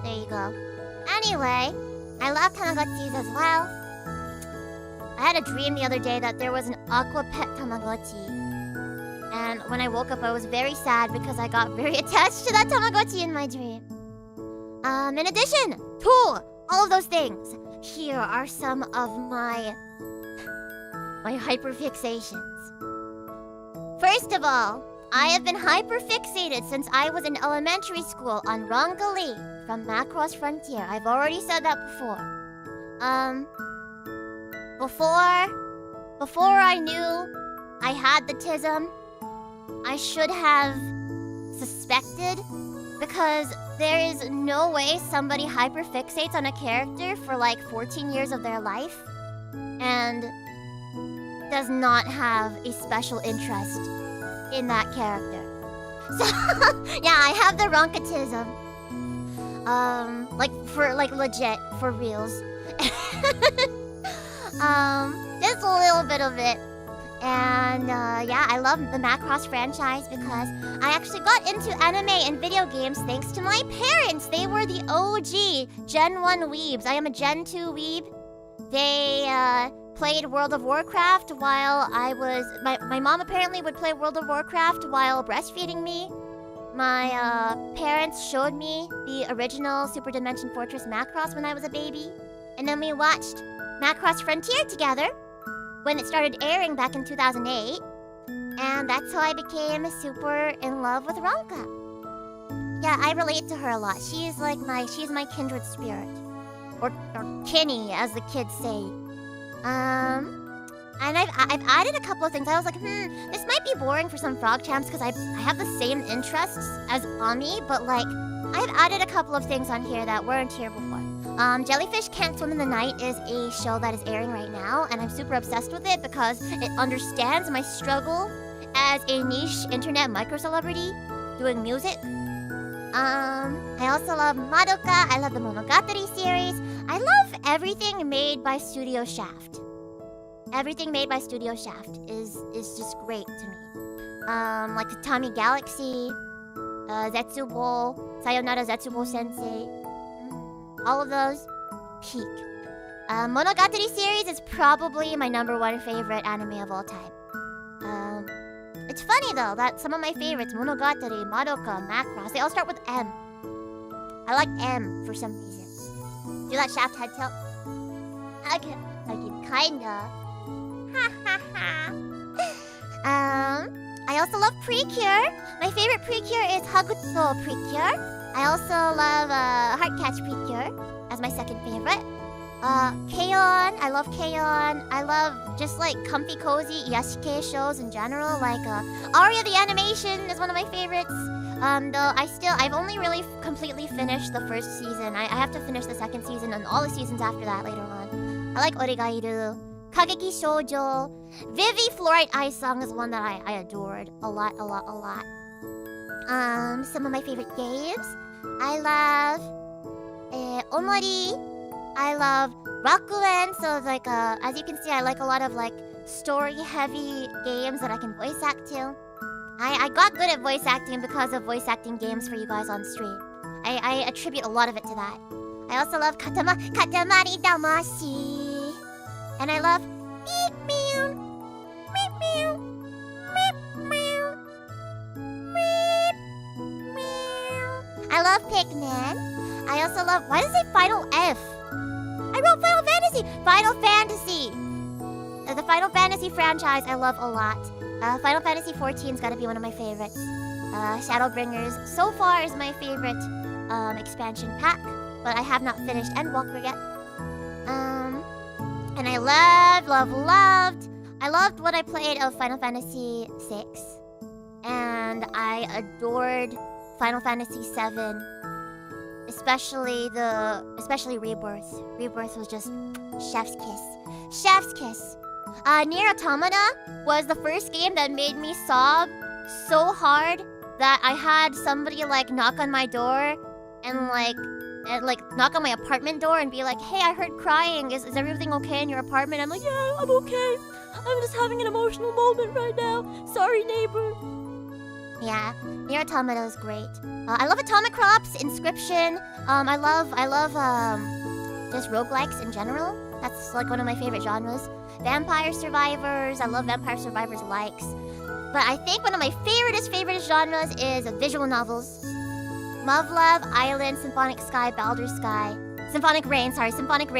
There you go. Anyway, I love Tamagotchis as well. I had a dream the other day that there was an aqua pet Tamagotchi. And when I woke up, I was very sad because I got very attached to that Tamagotchi in my dream. In addition to all of those things, here are some of my hyperfixations. First of all, I have been hyperfixated since I was in elementary school on Rongali from Macross Frontier. I've already said that before. Before I knew I had the tism, I should have suspected, because there is no way somebody hyperfixates on a character for like 14 years of their life and does not have a special interest in that character. So, yeah, I have the ronkatism. Like legit, for reals. Just a little bit of it. And, yeah, I love the Macross franchise because I actually got into anime and video games thanks to my parents. They were the OG Gen 1 weebs. I am a Gen 2 weeb. They, played World of Warcraft while I was... My mom apparently would play World of Warcraft while breastfeeding me. My, parents showed me the original Super Dimension Fortress Macross when I was a baby. And then we watched Macross Frontier together when it started airing back in 2008. And that's how I became super in love with Ronka. Yeah, I relate to her a lot. She's my kindred spirit. Or Kinney, as the kids say. And I've added a couple of things. I was like, this might be boring for some frog champs because I have the same interests as Ami, but like, I've added a couple of things on here that weren't here before. Jellyfish Can't Swim in the Night is a show that is airing right now, and I'm super obsessed with it because it understands my struggle as a niche internet micro-celebrity doing music. I also love Madoka. I love the Monogatari series. I love everything made by Studio Shaft. Everything made by Studio Shaft is just great to me. Like Tatami Galaxy, Zetsubo, Sayonara Zetsubo Sensei. All of those, peak. Monogatari series is probably my #1 favorite anime of all time. It's funny though that some of my favorites, Monogatari, Madoka, Macross, they all start with M. I like M for some reason. Do that Shaft head tilt? I can kinda. Ha ha ha. I also love Precure. My favorite Precure is Hagutsu Precure. I also love Heartcatch Precure as my second favorite. K-On! I love K-On! I love just like comfy, cozy Iyashike shows in general. Like Aria the Animation is one of my favorites. Though I've only really completely finished the first season. I have to finish the second season and all the seasons after that later on. I like Origairu, Kageki Shoujo. Vivi Fluorite Ice Song is one that I adored a lot. Some of my favorite games. I love Omori. I love Rakuen. So like as you can see, I like a lot of like story-heavy games that I can voice act to. I got good at voice acting because of voice acting games for you guys on stream. I attribute a lot of it to that. I also love Katamari Damashi. And I love Beep Meow. Beep Meow. Beep Meow. Beep Meow. I love Pikmin. I also love, why does it say Final F? I wrote Final Fantasy! Final Fantasy! The Final Fantasy franchise I love a lot. Final Fantasy 14's gotta be one of my favorites. Shadowbringers so far is my favorite expansion pack, but I have not finished Endwalker yet. And I loved what I played of Final Fantasy 6. And I adored Final Fantasy 7. Especially Rebirth. Rebirth was just chef's kiss. Chef's kiss. Nier Automata was the first game that made me sob so hard that I had somebody like knock on my door and knock on my apartment door and be like, "Hey, I heard crying. Is everything okay in your apartment?" I'm like, "Yeah, I'm okay. I'm just having an emotional moment right now. Sorry, neighbor." Yeah, Nier Automata is great. I love Atomic Crops, Inscription. I love just roguelikes in general. That's like one of my favorite genres. Vampire Survivors. I love Vampire Survivors likes. But I think one of my favorite genres is visual novels. Muv-Luv, Island, Symphonic Sky, Baldur's Sky. Symphonic Rain. Symphonic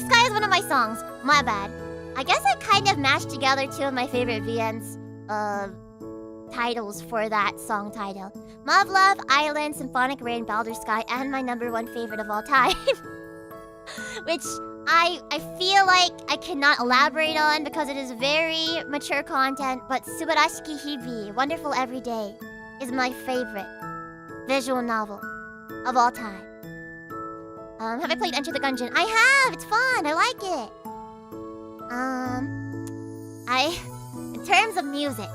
Sky is one of my songs. My bad. I guess I kind of mashed together two of my favorite VN's titles for that song title. Muv-Luv, Island, Symphonic Rain, Baldur's Sky, and my #1 favorite of all time. Which I feel like I cannot elaborate on because it is very mature content, but Subarashiki Hibi, Wonderful Every Day, is my favorite visual novel of all time. Have I played Enter the Gungeon? I have! It's fun! I like it! In terms of music,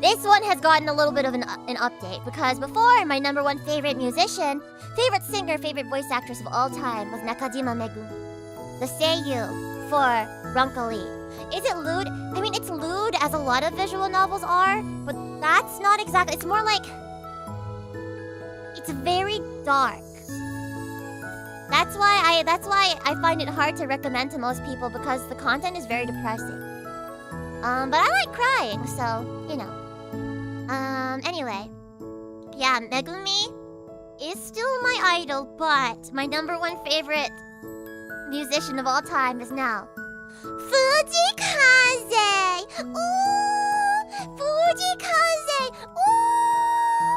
this one has gotten a little bit of an update because before, my #1 favorite musician, favorite singer, favorite voice actress of all time was Nakajima Megumi, the seiyuu for Roncoli. Is it lewd? I mean, it's lewd as a lot of visual novels are, but that's not exactly. It's more like it's very dark. That's why I find it hard to recommend to most people because the content is very depressing. But I like crying, so you know. Anyway, yeah, Megumi is still my idol, but my #1 favorite musician of all time is now Fujikaze! Ooh! Fujikaze! Ooh!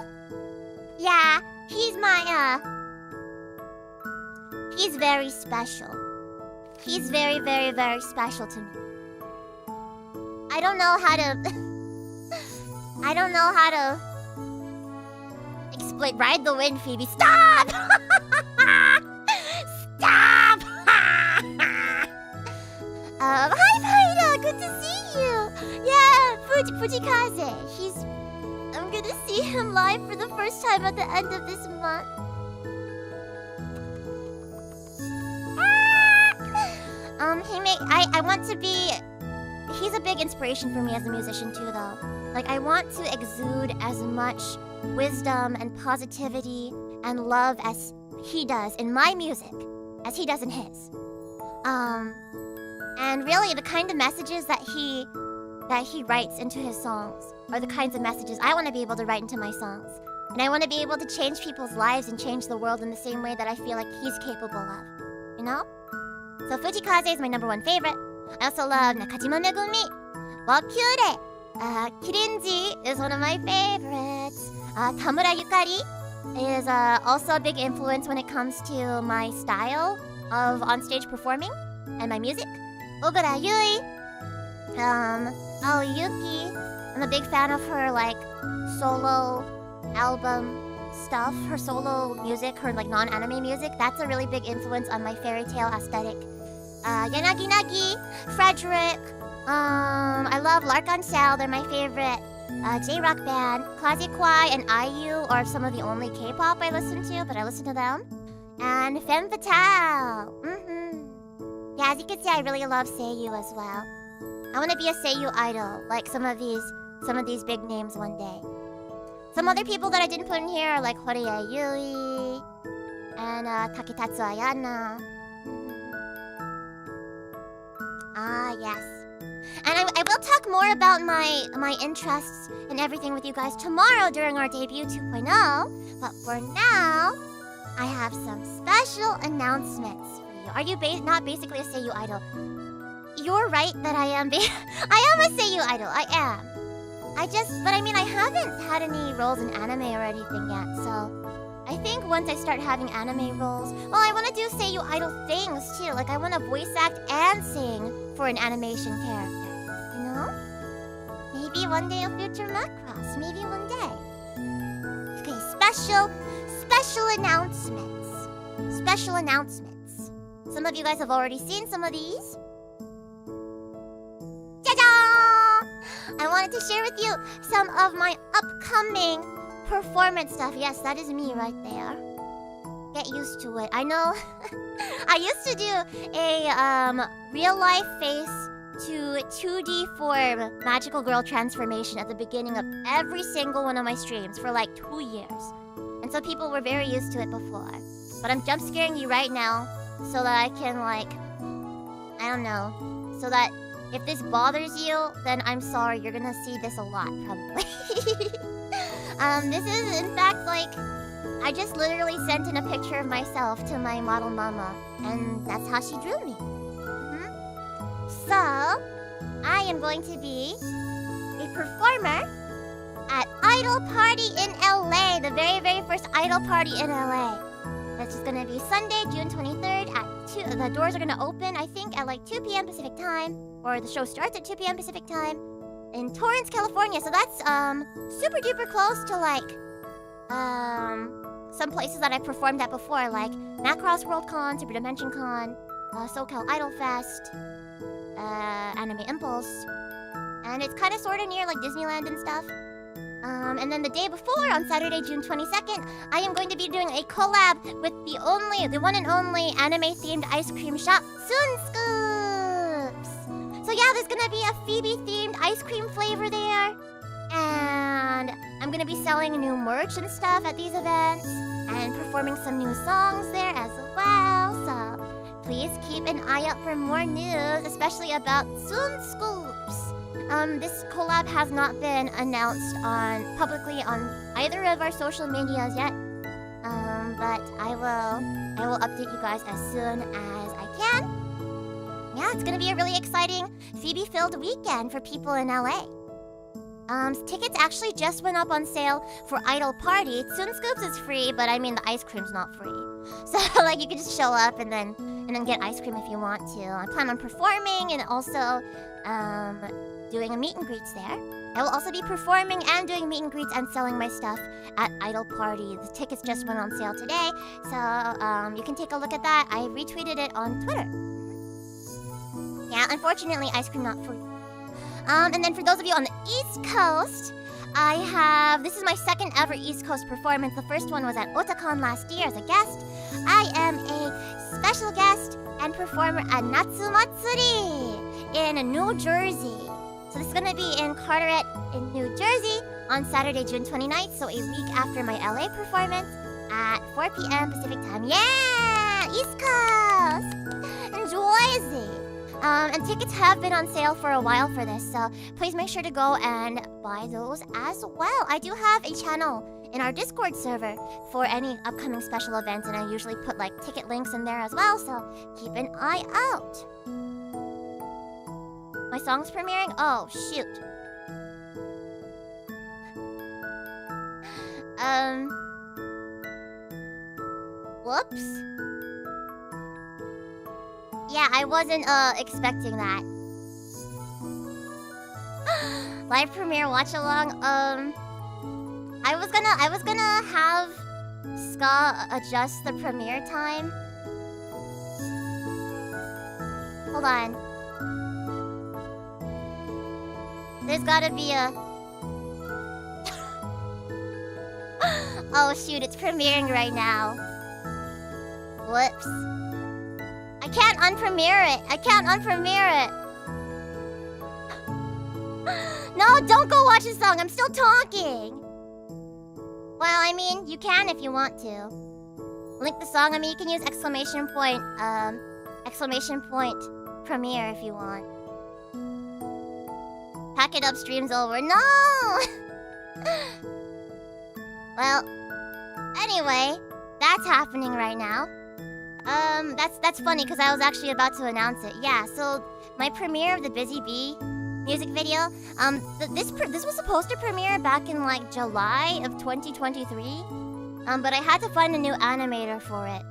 Yeah, he's my, he's very special. He's very, very, very special to me. I don't know how to explain. Ride the wind, Phoebe. Stop! Stop! Hi, Faida! Good to see you! Yeah, Fujikaze. I'm gonna see him live for the first time at the end of this month. I want to be... He's a big inspiration for me as a musician too, though. Like, I want to exude as much wisdom and positivity and love as he does in my music, as he does in his. And really, the kind of messages that he writes into his songs are the kinds of messages I want to be able to write into my songs. And I want to be able to change people's lives and change the world in the same way that I feel like he's capable of. You know? So Fujikaze is my #1 favorite. I also love Nakajima Megumi, Walkure, Kirinji is one of my favorites. Tamura Yukari is also a big influence when it comes to my style of onstage performing and my music. Ogura Yui, Aoyuki. I'm a big fan of her like solo album stuff, her solo music, her like non-anime music. That's a really big influence on my fairy tale aesthetic. Yanagi Nagi, Frederick. I love Lark Sal, they're my favorite J-rock band. Classiquai and IU are some of the only K-pop I listen to, but I listen to them. And Femme Fatale. Yeah, as you can see, I really love Seiyu as well. I want to be a Seiyu idol, like some of these big names one day. Some other people that I didn't put in here are like Horia Yui and Taketatsu Ayana. Ah, yes. And I will talk more about my interests and everything with you guys tomorrow during our debut 2.0. But for now, I have some special announcements for you. Are you not basically a Seiyu idol? You're right that I am. I am a Seiyu idol. I am. But I mean, I haven't had any roles in anime or anything yet, so I think once I start having anime roles, well, I want to do Seiyu idol things too. Like, I want to voice act and sing for an animation character. You know? Maybe one day a future Macross. Maybe one day. Okay, special announcements. Special announcements. Some of you guys have already seen some of these. I wanted to share with you some of my upcoming performance stuff. Yes, that is me right there. Get used to it. I know. I used to do a real life face to 2D form magical girl transformation at the beginning of every single one of my streams for like 2 years. And so people were very used to it before. But I'm jump scaring you right now so that I can like, I don't know, so that if this bothers you, then I'm sorry. You're gonna see this a lot, probably. This is, in fact, like... I just literally sent in a picture of myself to my model mama. And that's how she drew me. So, I am going to be a performer at Idol Party in LA. The very, very first Idol Party in LA. That's just gonna be Sunday, June 23rd at 2... The doors are gonna open, I think, at like 2 p.m. Pacific time. Or the show starts at 2 p.m. Pacific time in Torrance, California. So that's super duper close to like some places that I performed at before, like Macross World Con, Super Dimension Con, SoCal Idol Fest, Anime Impulse, and it's kind of sort of near like Disneyland and stuff. And then the day before, on Saturday, June 22nd, I am going to be doing a collab with the one and only anime-themed ice cream shop, Soonscoops. So yeah, there's gonna be a Phoebe-themed ice cream flavor there. And I'm gonna be selling new merch and stuff at these events. And performing some new songs there as well. So please keep an eye out for more news, especially about Soonscoops. This collab has not been announced publicly on either of our social medias yet. But I will update you guys as soon as I can. Yeah, it's gonna be a really exciting Phoebe-filled weekend for people in LA. Tickets actually just went up on sale for Idol Party. Soonscoops is free, but I mean the ice cream's not free. So like you can just show up and then get ice cream if you want to. I plan on performing and also doing a meet and greets there. I will also be performing and doing meet and greets and selling my stuff at Idol Party. The tickets just went on sale today, so you can take a look at that. I retweeted it on Twitter. Yeah, Yeah, unfortunately, ice cream not free. And then for those of you on the East Coast, this is my second ever East Coast performance. The first one was at Otakon last year as a guest. I am a special guest and performer at Natsu Matsuri in New Jersey. So this is gonna be in Carteret in New Jersey on Saturday, June 29th, so a week after my LA performance at 4 p.m. Pacific time. Yeah! East Coast! Enjoy! And tickets have been on sale for a while for this, so please make sure to go and buy those as well. I do have a channel in our Discord server for any upcoming special events, and I usually put like ticket links in there as well, so keep an eye out. My song's premiering? Oh, shoot. Whoops. Yeah, I wasn't expecting that. Live premiere watch along. I was gonna have Ska adjust the premiere time. Hold on. There's gotta be a Oh shoot, it's premiering right now. Whoops. I can't unpremiere it. I can't unpremiere it. No, don't go watch the song. I'm still talking. Well, I mean, you can if you want to. Link the song. I mean, you can use exclamation point premiere if you want. Pack it up, stream's over. No! Well, anyway, that's happening right now. That's funny because I was actually about to announce it. Yeah, so my premiere of the Busy Bee music video, this was supposed to premiere back in like July of 2023, but I had to find a new animator for it.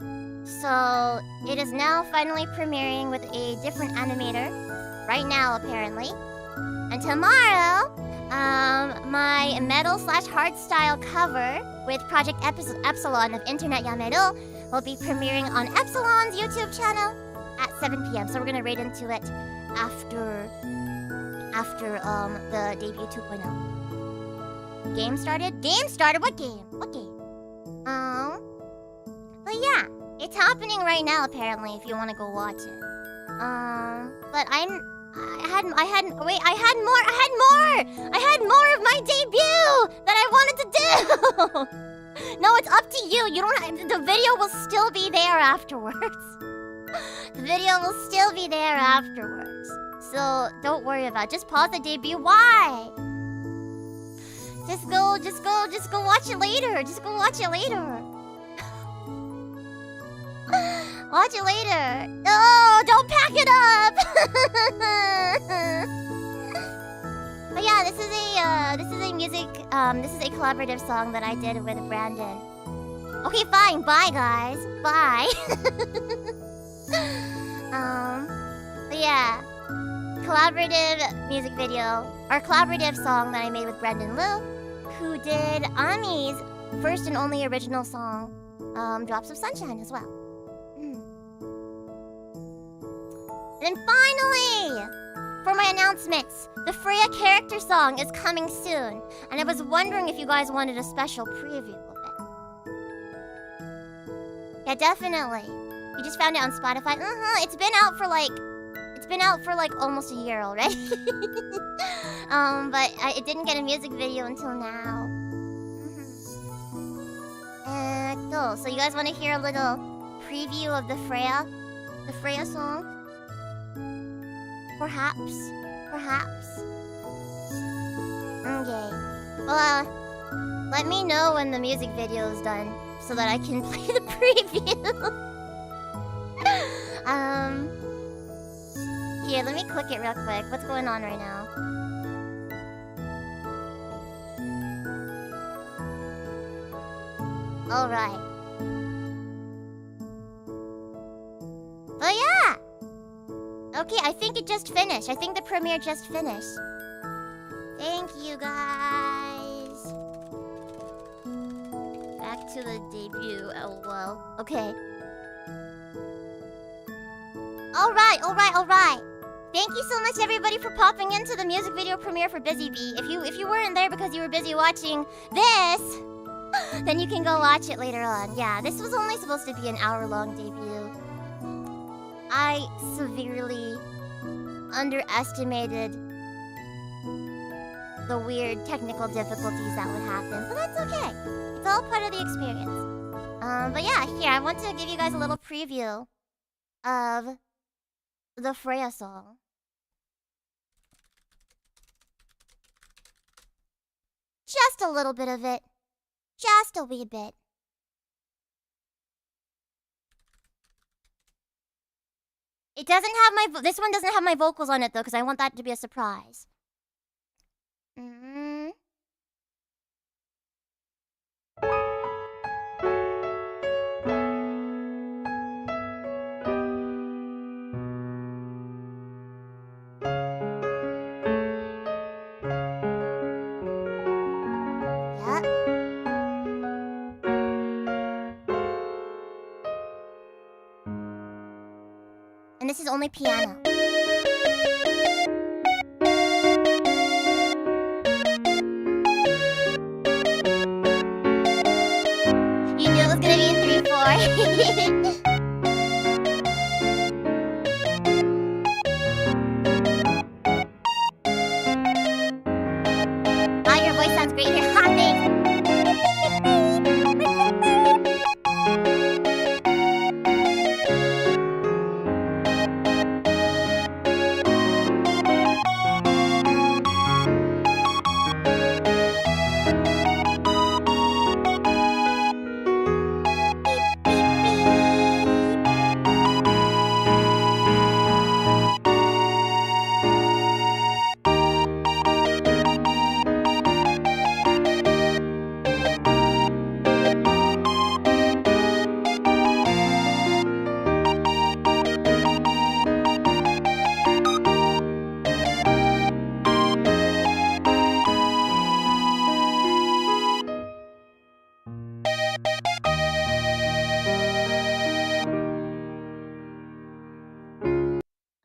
So it is now finally premiering with a different animator right now apparently. And tomorrow, my metal/hardstyle cover with Project Epsilon of Internet Yameru will be premiering on Epsilon's YouTube channel at 7 p.m. So we're gonna raid into it after the debut 2.0. Game started? Game started? What game? What game? But yeah, it's happening right now apparently if you want to go watch it. But I had more of my debut that I wanted to do. No, it's up to you. You don't. The video will still be there afterwards. The video will still be there afterwards. So don't worry about it. Just pause the debut. Why? Just go watch it later. Just go watch it later. Watch it later. No, don't pack it up. But yeah, this is a music. This is a collaborative song that I did with Brandon. Okay, fine. Bye, guys. Bye. But yeah, collaborative music video or collaborative song that I made with Brandon Liu, who did Ami's first and only original song, "Drops of Sunshine" as well. And then finally, for my announcements, the Freya character song is coming soon, and I was wondering if you guys wanted a special preview of it. Yeah, definitely. You just found it on Spotify. It's been out for like almost a year already. But it didn't get a music video until now. Cool. So you guys want to hear a little preview of the Freya song? Perhaps. Okay. Well, let me know when the music video is done so that I can play the preview. Here, let me click it real quick. What's going on right now? Alright. Oh yeah! Okay, I think it just finished. I think the premiere just finished. Thank you, guys. Back to the debut, lol. Okay. Alright. Thank you so much, everybody, for popping into the music video premiere for Busy Bee. If you weren't there because you were busy watching this, then you can go watch it later on. Yeah, this was only supposed to be an hour-long debut. I severely underestimated the weird technical difficulties that would happen, but that's okay. It's all part of the experience. But yeah, here, I want to give you guys a little preview of the Freya song. Just a little bit of it. Just a wee bit. It doesn't have my... This one doesn't have my vocals on it, though, because I want that to be a surprise. And this is only piano. You knew it was gonna be in 3/4. Ah, your voice sounds great here. Hot thanks.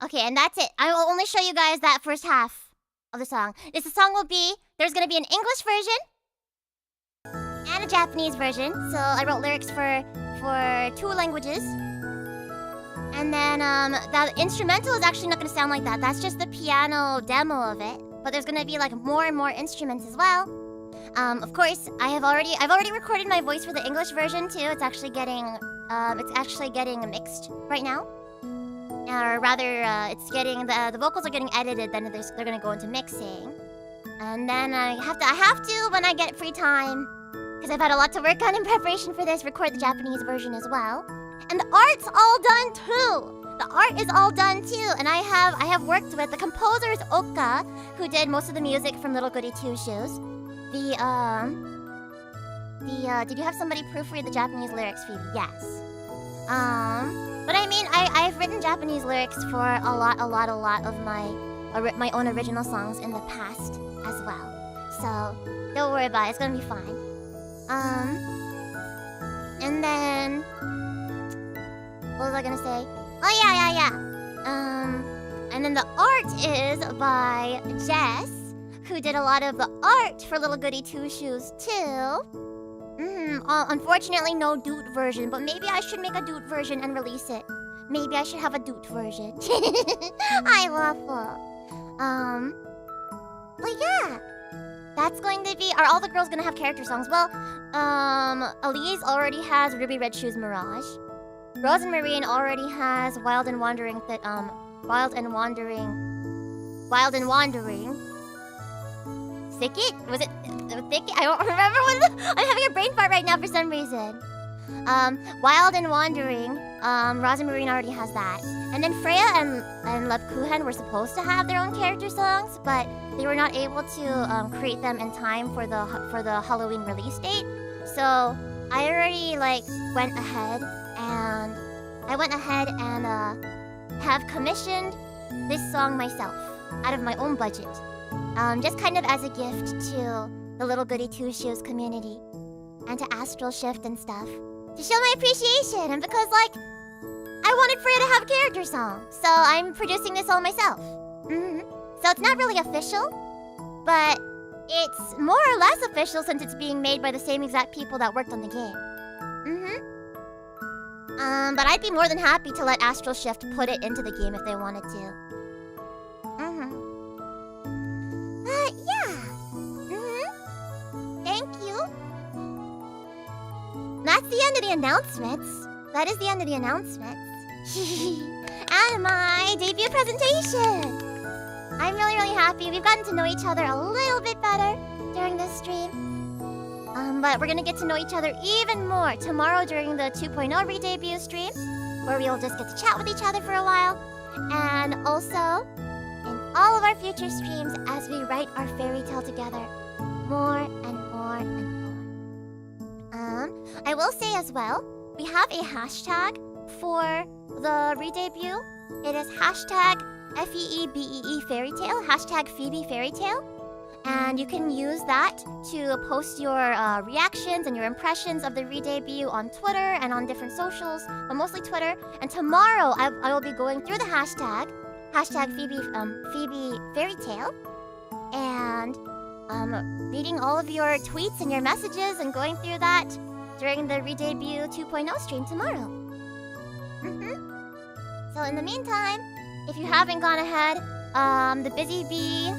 Okay, and that's it. I will only show you guys that first half of the song. The song will be, there's gonna be an English version and a Japanese version. So I wrote lyrics for 2 languages. And then the instrumental is actually not gonna sound like that. That's just the piano demo of it. But there's gonna be like more and more instruments as well. Of course, I've already recorded my voice for the English version too. It's actually getting mixed right now. Or rather, it's getting the vocals are getting edited. Then they're gonna go into mixing, and then I have to when I get free time, because I've had a lot to work on in preparation for this. Record the Japanese version as well, and the art's all done too. The art is all done too, and I have worked with the composer is Oka, who did most of the music from Little Goody Two Shoes. Did you have somebody proofread the Japanese lyrics, Phoebe? Yes. But I mean, I've written Japanese lyrics for a lot of my own original songs in the past as well. So don't worry about it. It's gonna be fine. And then what was I gonna say? Oh yeah. And then the art is by Jess, who did a lot of the art for Little Goody Two Shoes too. Unfortunately, no dude version, but maybe I should make a dude version and release it. Maybe I should have a dude version. I waffle. But yeah, that's going to be. Are all the girls gonna have character songs? Well, Elise already has Ruby Red Shoes Mirage. Rose and Marine already has Wild and Wandering. Thicket? Was it Thicket? I don't remember I'm having a brain fart right now for some reason. Wild and Wandering. Roz and Marine already has that. And then Freya and Lepkuhen were supposed to have their own character songs, but they were not able to create them in time for the Halloween release date. So I already went ahead and have commissioned this song myself out of my own budget. Just kind of as a gift to the Little Goody Two Shoes community and to Astral Shift and stuff, to show my appreciation, and because I wanted Freya to have a character song, so I'm producing this all myself. So it's not really official, but it's more or less official since it's being made by the same exact people that worked on the game. But I'd be more than happy to let Astral Shift put it into the game if they wanted to. Yeah. Thank you. That's the end of the announcements. That is the end of the announcements. And my debut presentation. I'm really, really happy. We've gotten to know each other a little bit better during this stream. But we're gonna get to know each other even more tomorrow during the 2.0 re-debut stream, where we'll just get to chat with each other for a while. And also, in all of our future streams as we write our fairy tale together, more and more and more. I will say as well, we have a hashtag for the re-debut. It is hashtag FeebeeHive Fairytale, hashtag Phoebe Fairytale. And you can use that to post your reactions and your impressions of the re-debut on Twitter and on different socials, but mostly Twitter. And tomorrow I will be going through the hashtag Phoebe Fairytale, and reading all of your tweets and your messages and going through that during the re-debut 2.0 stream tomorrow. So in the meantime, if you haven't gone ahead, the Busy Bee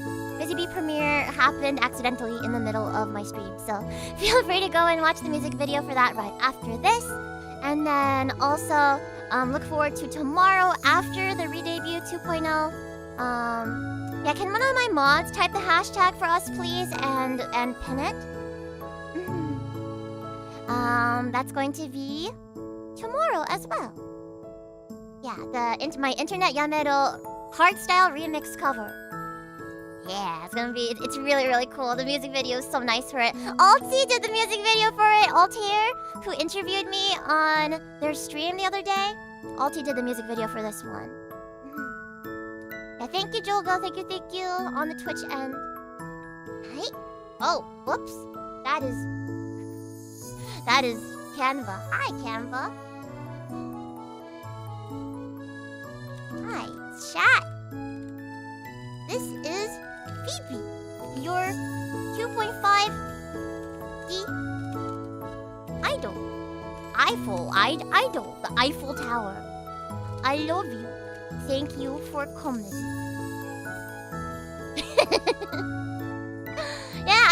premiere happened accidentally in the middle of my stream, so feel free to go and watch the music video for that right after this. And then also look forward to tomorrow after the re-debut 2.0. Yeah, can one of my mods type the hashtag for us, please, and pin it? That's going to be tomorrow as well. Yeah, my Internet Yamero hardstyle remix cover. Yeah, it's really, really cool. The music video is so nice for it. Alti did the music video for it. Altair, who interviewed me on their stream the other day. Alti did the music video for this one. Yeah, thank you, Jogo. Thank you, on the Twitch end. Hi. Oh, whoops. That is Canva. Hi, Canva. Hi, chat. This is Phoebe, your 2.5D idol. Idol, the Eiffel Tower. I love you. Thank you for coming. Yeah,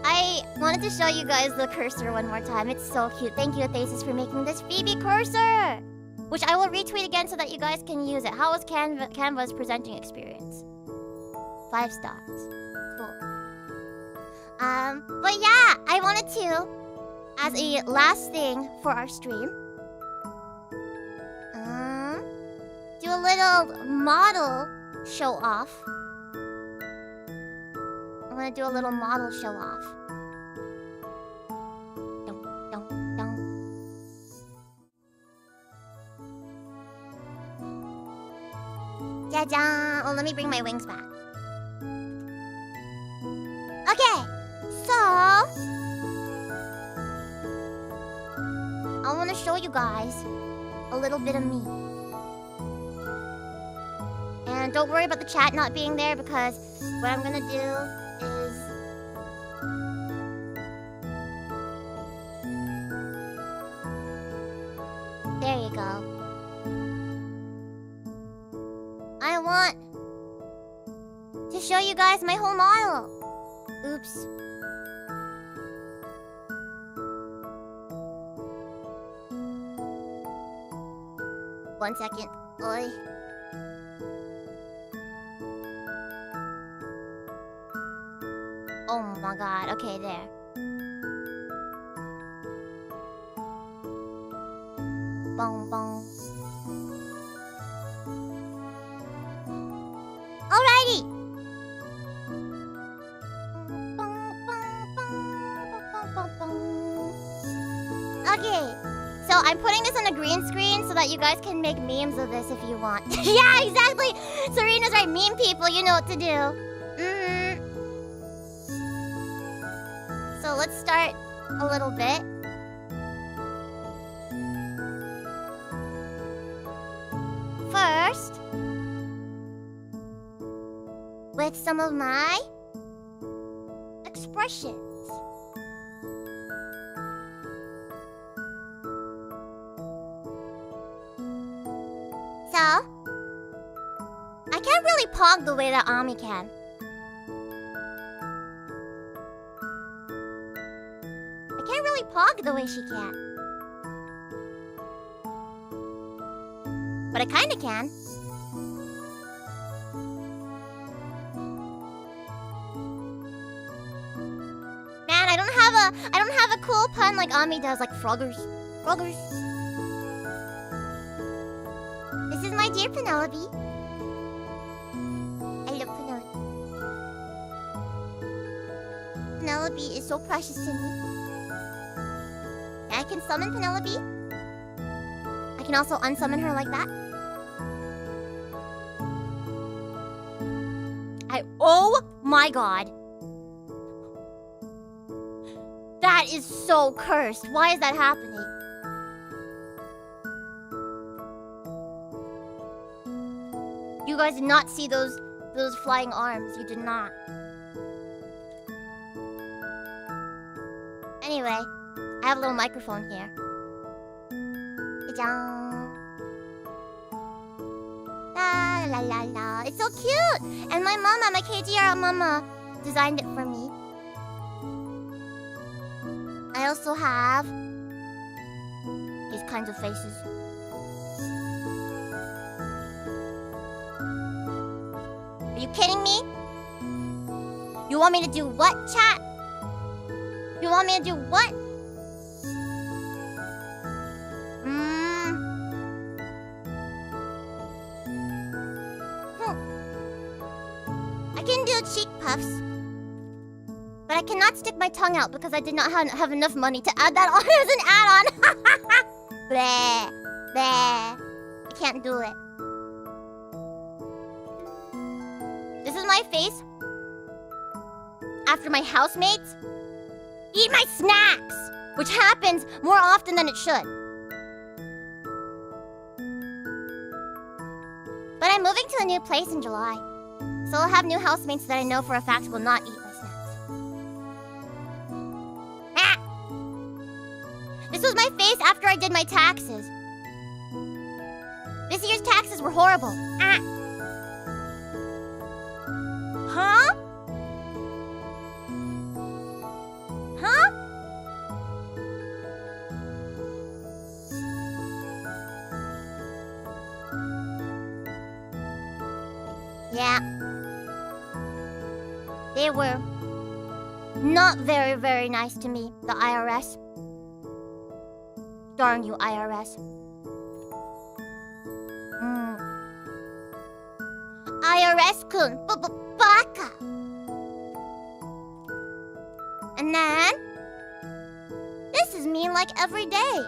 I wanted to show you guys the cursor one more time. It's so cute. Thank you, Thesis, for making this Phoebe cursor, which I will retweet again so that you guys can use it. How was Canva's presenting experience? 5 stars. Cool. But yeah, I wanted to, as a last thing for our stream, do a little model show off. I'm gonna do a little model show off. Dun, dun, dun. Ja-ja! Oh, let me bring my wings back. Okay, so I want to show you guys a little bit of me. And don't worry about the chat not being there, because what I'm gonna do is there you go. I want to show you guys my whole model. Oops. One second. Oi. Oh my god. Okay, there. Bong bong. Alrighty. Okay, so I'm putting this on a green screen so that you guys can make memes of this if you want. Yeah, exactly! Serena's right, meme people, you know what to do. So let's start a little bit. with some of my expressions. So, I can't really pog the way that Ami can. I can't really pog the way she can. But I kinda can. Man, I don't have a cool pun like Ami does, like froggers. Froggers. This is my dear Penelope. I love Penelope. Penelope is so precious to me. I can summon Penelope. I can also unsummon her like that. Oh my god. That is so cursed. Why is that happening? You guys did not see those flying arms. You did not. Anyway, I have a little microphone here. Ta-da. La la la la. It's so cute. And my mama, my KTR mama, designed it for me. I also have these kinds of faces. Are you kidding me? You want me to do what, chat? You want me to do what? I can do cheek puffs. But I cannot stick my tongue out because I did not have enough money to add that on as an add-on. Bleh. Bleh. I can't do it. This is my face after my housemates eat my snacks, which happens more often than it should. But I'm moving to a new place in July, so I'll have new housemates that I know for a fact will not eat my snacks. Ah! This was my face after I did my taxes. This year's taxes were horrible. Ah! Huh? Huh? Yeah. They were not very, very nice to me, the IRS. Darn you, IRS. IRS-kun, baka. And then, this is me like every day.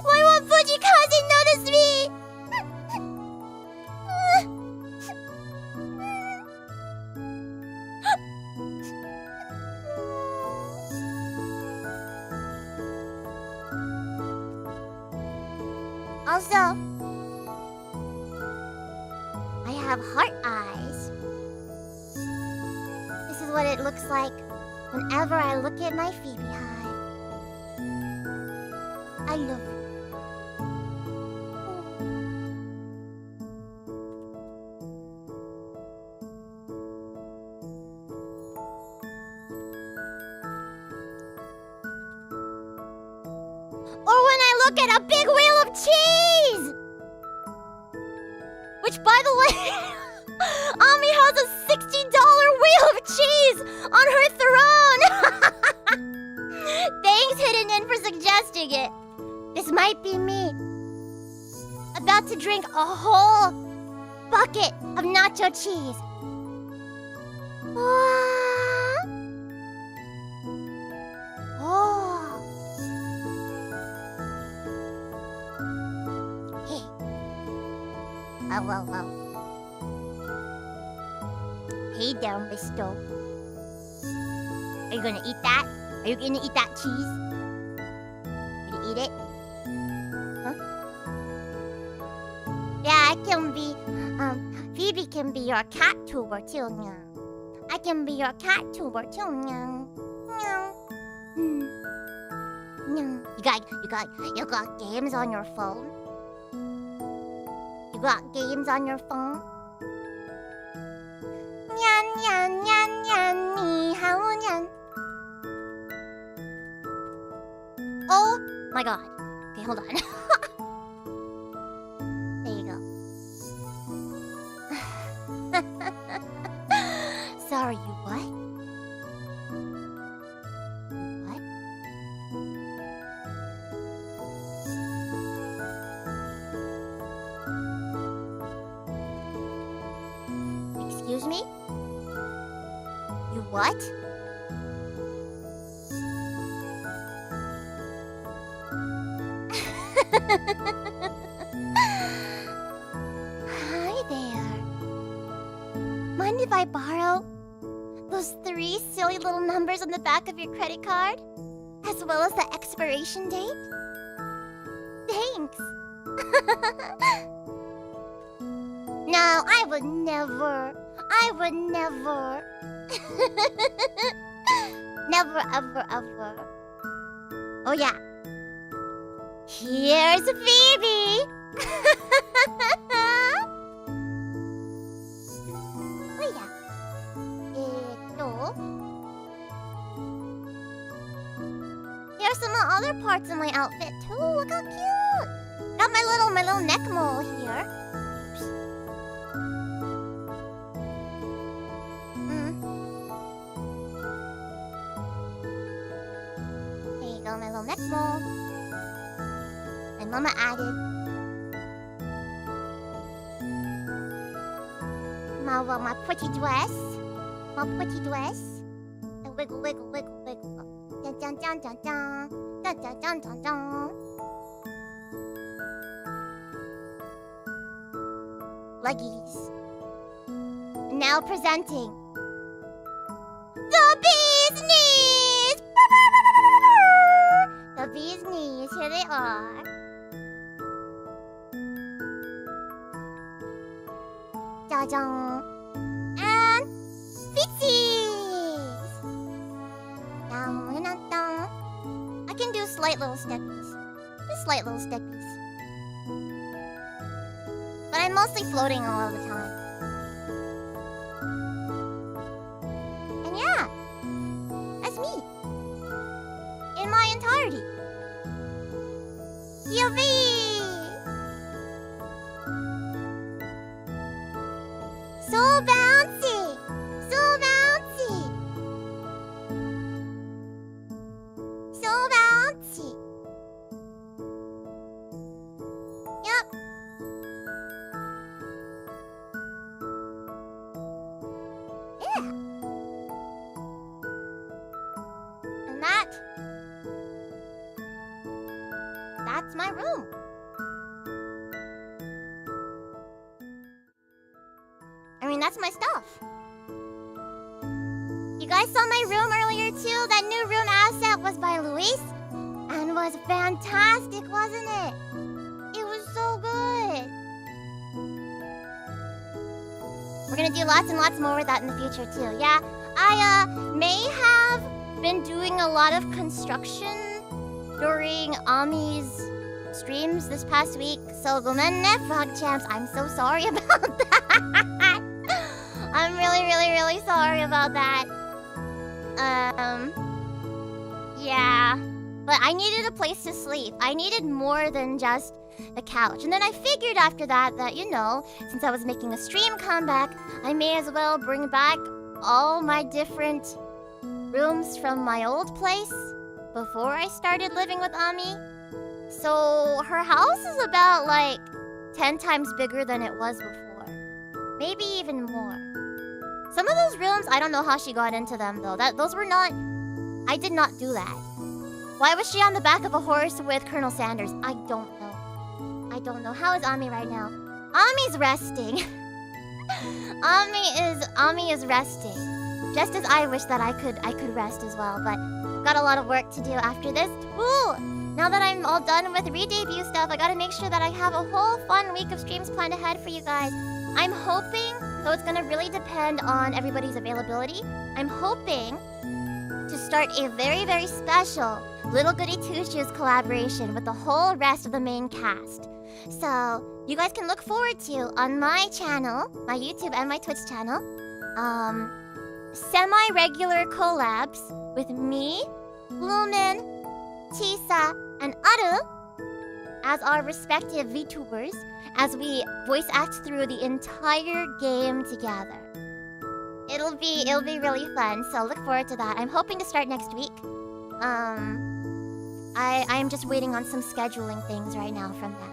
Why won't Fujikaze notice me? Also, I have heart eyes. This is what it looks like whenever I look at my FeebeeHive. I love it. Or when I look at a big wheel of cheese! Which, by the way, Ami has a $60 wheel of cheese on her throne! Thanks, Hidden In, for suggesting it. This might be me. About to drink a whole bucket of nacho cheese. Oh. Well. Hey there, mister. Are you gonna eat that? Are you gonna eat that cheese? I can be, Phoebe can be your cat tuber too, meow. I can be your cat tuber too, meow. Meow. Meow. You got games on your phone? You got games on your phone? Nyan, nyan, nyan, nyan, ni hao, nyan. Oh my god. Okay, hold on. There you go. Sorry, you what? What? Excuse me? You what? Hi there. Mind if I borrow those 3 silly little numbers on the back of your credit card? As well as the expiration date? Thanks. No, I would never. Never, ever, ever. Oh yeah. Here's Phoebe! Oh yeah. Here's some other parts of my outfit too. Look how cute! Got my little neck mole here. There you go, my little neck mole. My mama added. My pretty dress. My pretty dress. And wiggle, wiggle, wiggle, wiggle. Dun dun dun dun dun. Dun dun dun dun dun. Leggies. Now presenting the bee's knees. The bee's knees. Here they are. Jajang. And feetsies. Dun, dun, dun. I can do slight little steppies. Just slight little steppies. But I'm mostly floating all of the time. And yeah, that's me. In my entirety. Yippee! So bouncy! So bouncy! So bouncy! Yep. Yeah. And that's my room. I mean, that's my stuff. You guys saw my room earlier too? That new room asset was by Luis and was fantastic, wasn't it? It was so good. We're gonna do lots and lots more with that in the future too. Yeah, I may have been doing a lot of construction during Ami's streams this past week. So gomenne, Frog Champs, I'm so sorry about that. I'm really sorry about that. Yeah. But I needed a place to sleep. I needed more than just the couch. And then I figured after that, you know, since I was making a stream comeback, I may as well bring back all my different rooms from my old place before I started living with Ami. So her house is about like 10 times bigger than it was before. Maybe even more. Some of those rooms, I don't know how she got into them though. Those were not... I did not do that. Why was she on the back of a horse with Colonel Sanders? I don't know. I don't know. How is Ami right now? Ami's resting. Ami is resting. Just as I wish that I could rest as well, but got a lot of work to do after this. Ooh! Now that I'm all done with re-debut stuff, I gotta make sure that I have a whole fun week of streams planned ahead for you guys. I'm hoping, though it's gonna really depend on everybody's availability, I'm hoping to start a very, very special Little Goody Two Shoes collaboration with the whole rest of the main cast. So, you guys can look forward to, on my channel, my YouTube and my Twitch channel, semi-regular collabs with me, Lumen, Tisa, and Aru as our respective VTubers as we voice act through the entire game together. It'll be really fun, so look forward to that. I'm hoping to start next week. I am just waiting on some scheduling things right now from them.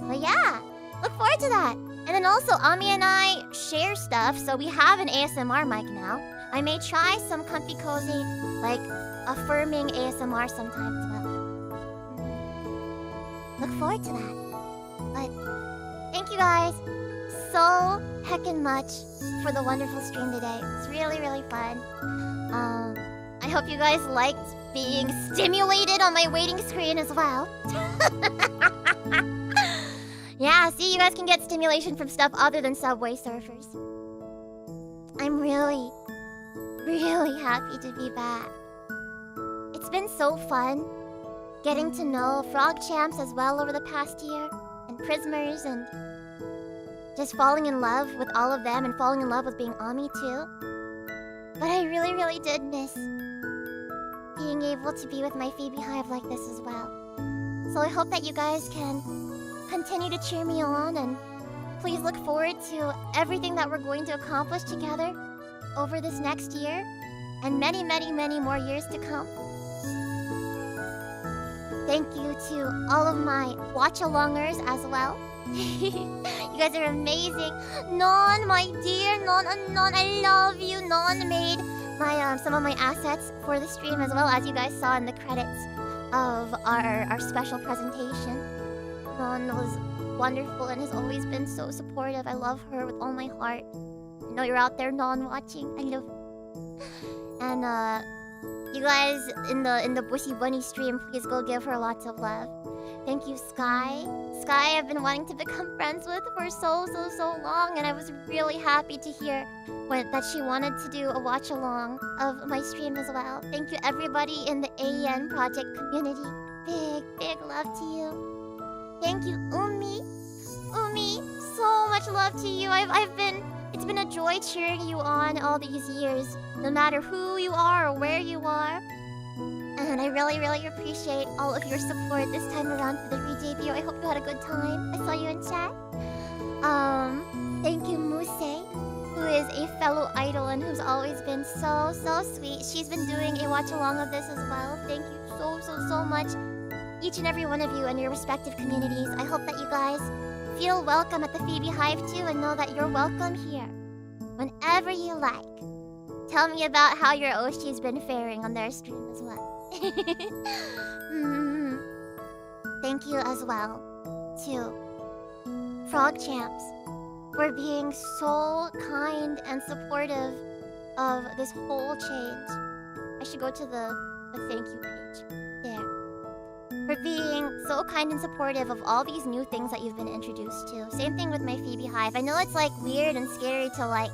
But yeah, look forward to that. And then also, Ami and I share stuff, so we have an ASMR mic now. I may try some comfy cozy, like, affirming ASMR sometime as well. Look forward to that. But thank you guys so heckin' much for the wonderful stream today. It's really, really fun. I hope you guys liked being stimulated on my waiting screen as well. Yeah, see, you guys can get stimulation from stuff other than Subway Surfers. I'm really, really happy to be back. It's been so fun getting to know Frog Champs as well over the past year, and Prismers, and just falling in love with all of them and falling in love with being Ami too. But I really, really did miss being able to be with my FeebeeHive like this as well. So I hope that you guys can continue to cheer me on, and please look forward to everything that we're going to accomplish together over this next year and many, many, many more years to come. Thank you to all of my watch-alongers as well. You guys are amazing. Non, my dear Non, I love you. Non made my some of my assets for the stream as well, as you guys saw in the credits of our special presentation. Non was wonderful and has always been so supportive. I love her with all my heart. I know you're out there, Non, watching. I love you. And you guys in the Bushy Bunny stream, please go give her lots of love. Thank you, Sky. Sky, I've been wanting to become friends with for so long, and I was really happy to hear that she wanted to do a watch along of my stream as well. Thank you, everybody in the AEN project community. Big love to you. Thank you, Umi. Umi, so much love to you. It's been a joy cheering you on all these years, no matter who you are or where you are. And I really, really appreciate all of your support this time around for the re-debut. I hope you had a good time. I saw you in chat. Thank you, Muse, who is a fellow idol and who's always been so sweet. She's been doing a watch along of this as well. Thank you so much, each and every one of you and your respective communities. I hope that you guys feel welcome at the FeebeeHive too, and know that you're welcome here whenever you like. Tell me about how your Oshi's been faring on their stream as well. Thank you as well to Frog Champs for being so kind and supportive of this whole change. I should go to the thank you page. There. For being so kind and supportive of all these new things that you've been introduced to. Same thing with my FeebeeHive. I know it's like weird and scary to like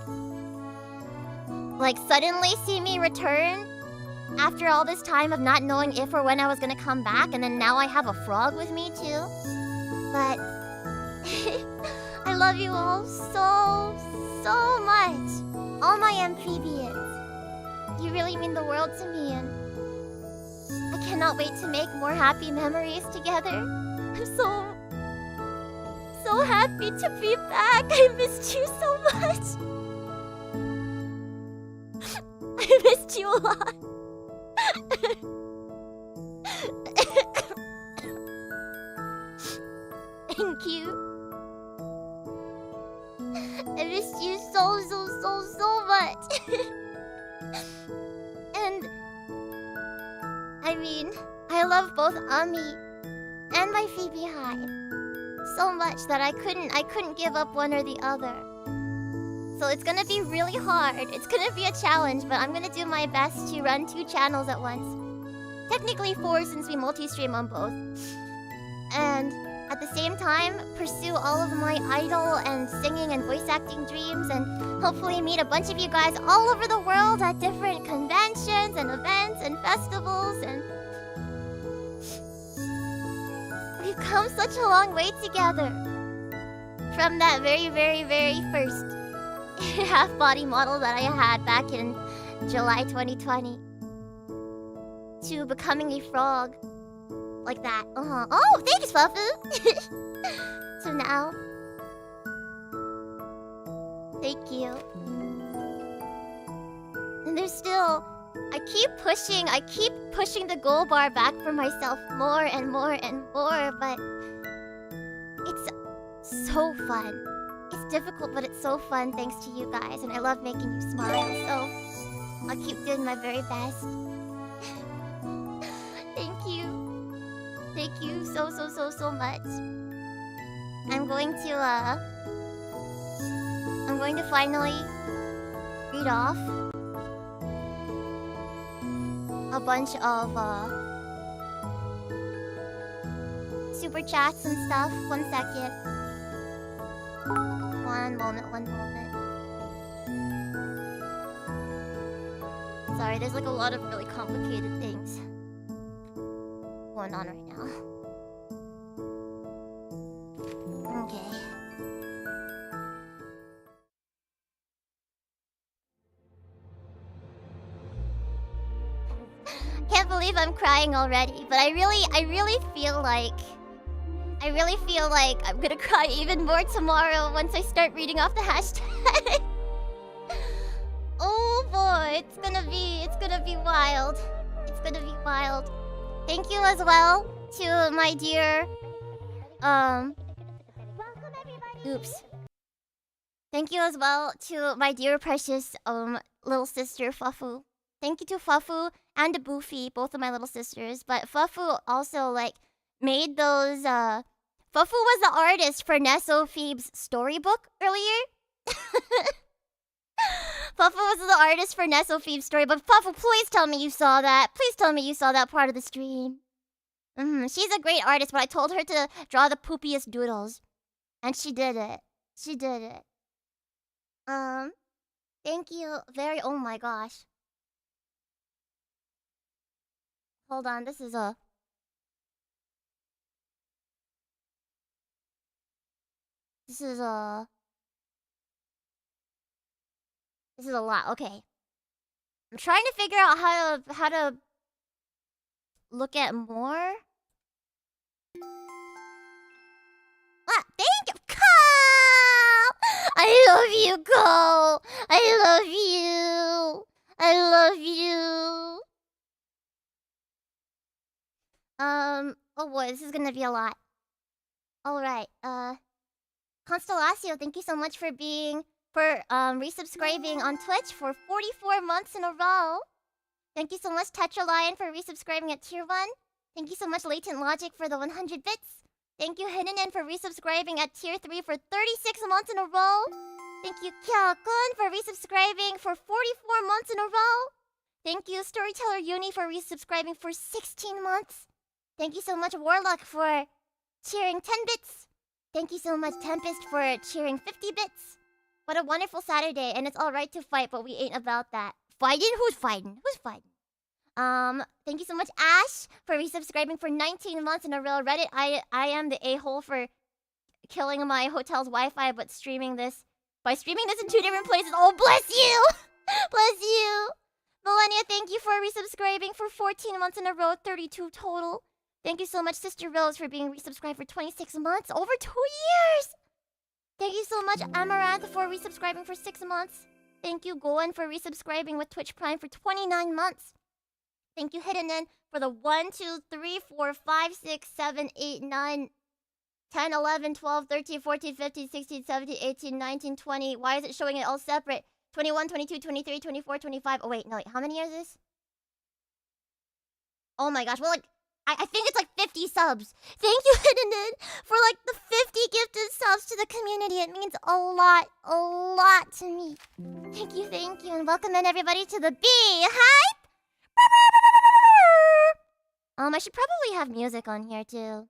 suddenly see me return after all this time of not knowing if or when I was gonna come back, and then now I have a frog with me too. But I love you all so much. All my amphibians. You really mean the world to me, and I cannot wait to make more happy memories together. I'm so happy to be back. I missed you so much. I missed you a lot. Thank you. I missed you so much. And I mean, I love both Ami and my FeebeeHive so much that I couldn't give up one or the other. So it's gonna be really hard. It's gonna be a challenge, but I'm gonna do my best to run 2 channels at once. Technically 4 since we multi-stream on both. and at the same time pursue all of my idol and singing and voice acting dreams, and hopefully meet a bunch of you guys all over the world at different conventions and events and festivals. And we've come such a long way together from that very, very, very first half-body model that I had back in July 2020 to becoming a frog like that. Oh, thanks, Fafu. So now, thank you. And there's still, I keep pushing the goal bar back for myself more and more and more, but it's so fun. It's difficult, but it's so fun thanks to you guys, and I love making you smile, so I'll keep doing my very best. Thank you. Thank you so much. I'm going to finally read off a bunch of super chats and stuff. 1 second. One moment. Sorry, there's like a lot of really complicated things going on right now. Okay. Can't believe I'm crying already, but I really feel like I'm gonna cry even more tomorrow once I start reading off the hashtag. Oh boy, it's gonna be wild. It's gonna be wild. Thank you as well to my dear oops. Thank you as well to my dear precious little sister Fafu. Thank you to Fafu and to Boofy, both of my little sisters. But Fafu also like made those Fafu was the artist for Nesso Phoebe's storybook earlier. Fafu was the artist for Nesso Phoebe's storybook. Fafu, please tell me you saw that. Please tell me you saw that part of the stream. She's a great artist, but I told her to draw the poopiest doodles. And she did it. Thank you very... Oh my gosh. Hold on, this is a... This is a lot. Okay. I'm trying to figure out how to look at more. Thank you, Cole! I love you, Cole! I love you! Oh boy, this is gonna be a lot. Alright, Constellacio, thank you so much for resubscribing on Twitch for 44 months in a row. Thank you so much, Tetralion, for resubscribing at tier 1. Thank you so much, Latent Logic, for the 100 bits. Thank you, Hidden for resubscribing at tier 3 for 36 months in a row. Thank you, Kyakun, for resubscribing for 44 months in a row. Thank you, Storyteller Uni, for resubscribing for 16 months. Thank you so much, Warlock, for cheering 10 bits. Thank you so much, Tempest, for cheering 50 bits. What a wonderful Saturday, and it's alright to fight, but we ain't about that. Fighting? Who's fighting? Thank you so much, Ash, for resubscribing for 19 months in a row. Reddit, I am the a-hole for killing my hotel's Wi-Fi, but streaming this in 2 different places. Oh, bless you! Bless you! Millennia, thank you for resubscribing for 14 months in a row, 32 total. Thank you so much, Sister Rose, for being resubscribed for 26 months, over 2 years! Thank you so much, Amaranth, for resubscribing for 6 months. Thank you, Goen, for resubscribing with Twitch Prime for 29 months. Thank you, Hidden for the 1, 2, 3, 4, 5, 6, 7, 8, 9, 10, 11, 12, 13, 14, 15, 16, 17, 18, 19, 20. Why is it showing it all separate? 21, 22, 23, 24, 25. Oh, wait, no, wait. How many years is this? Oh my gosh. Well, like, I think it's like 50 subs. Thank you, Hidden, for like the 50 gifted subs to the community. It means a lot to me. Thank you, and welcome in everybody to the VTuber. I should probably have music on here too.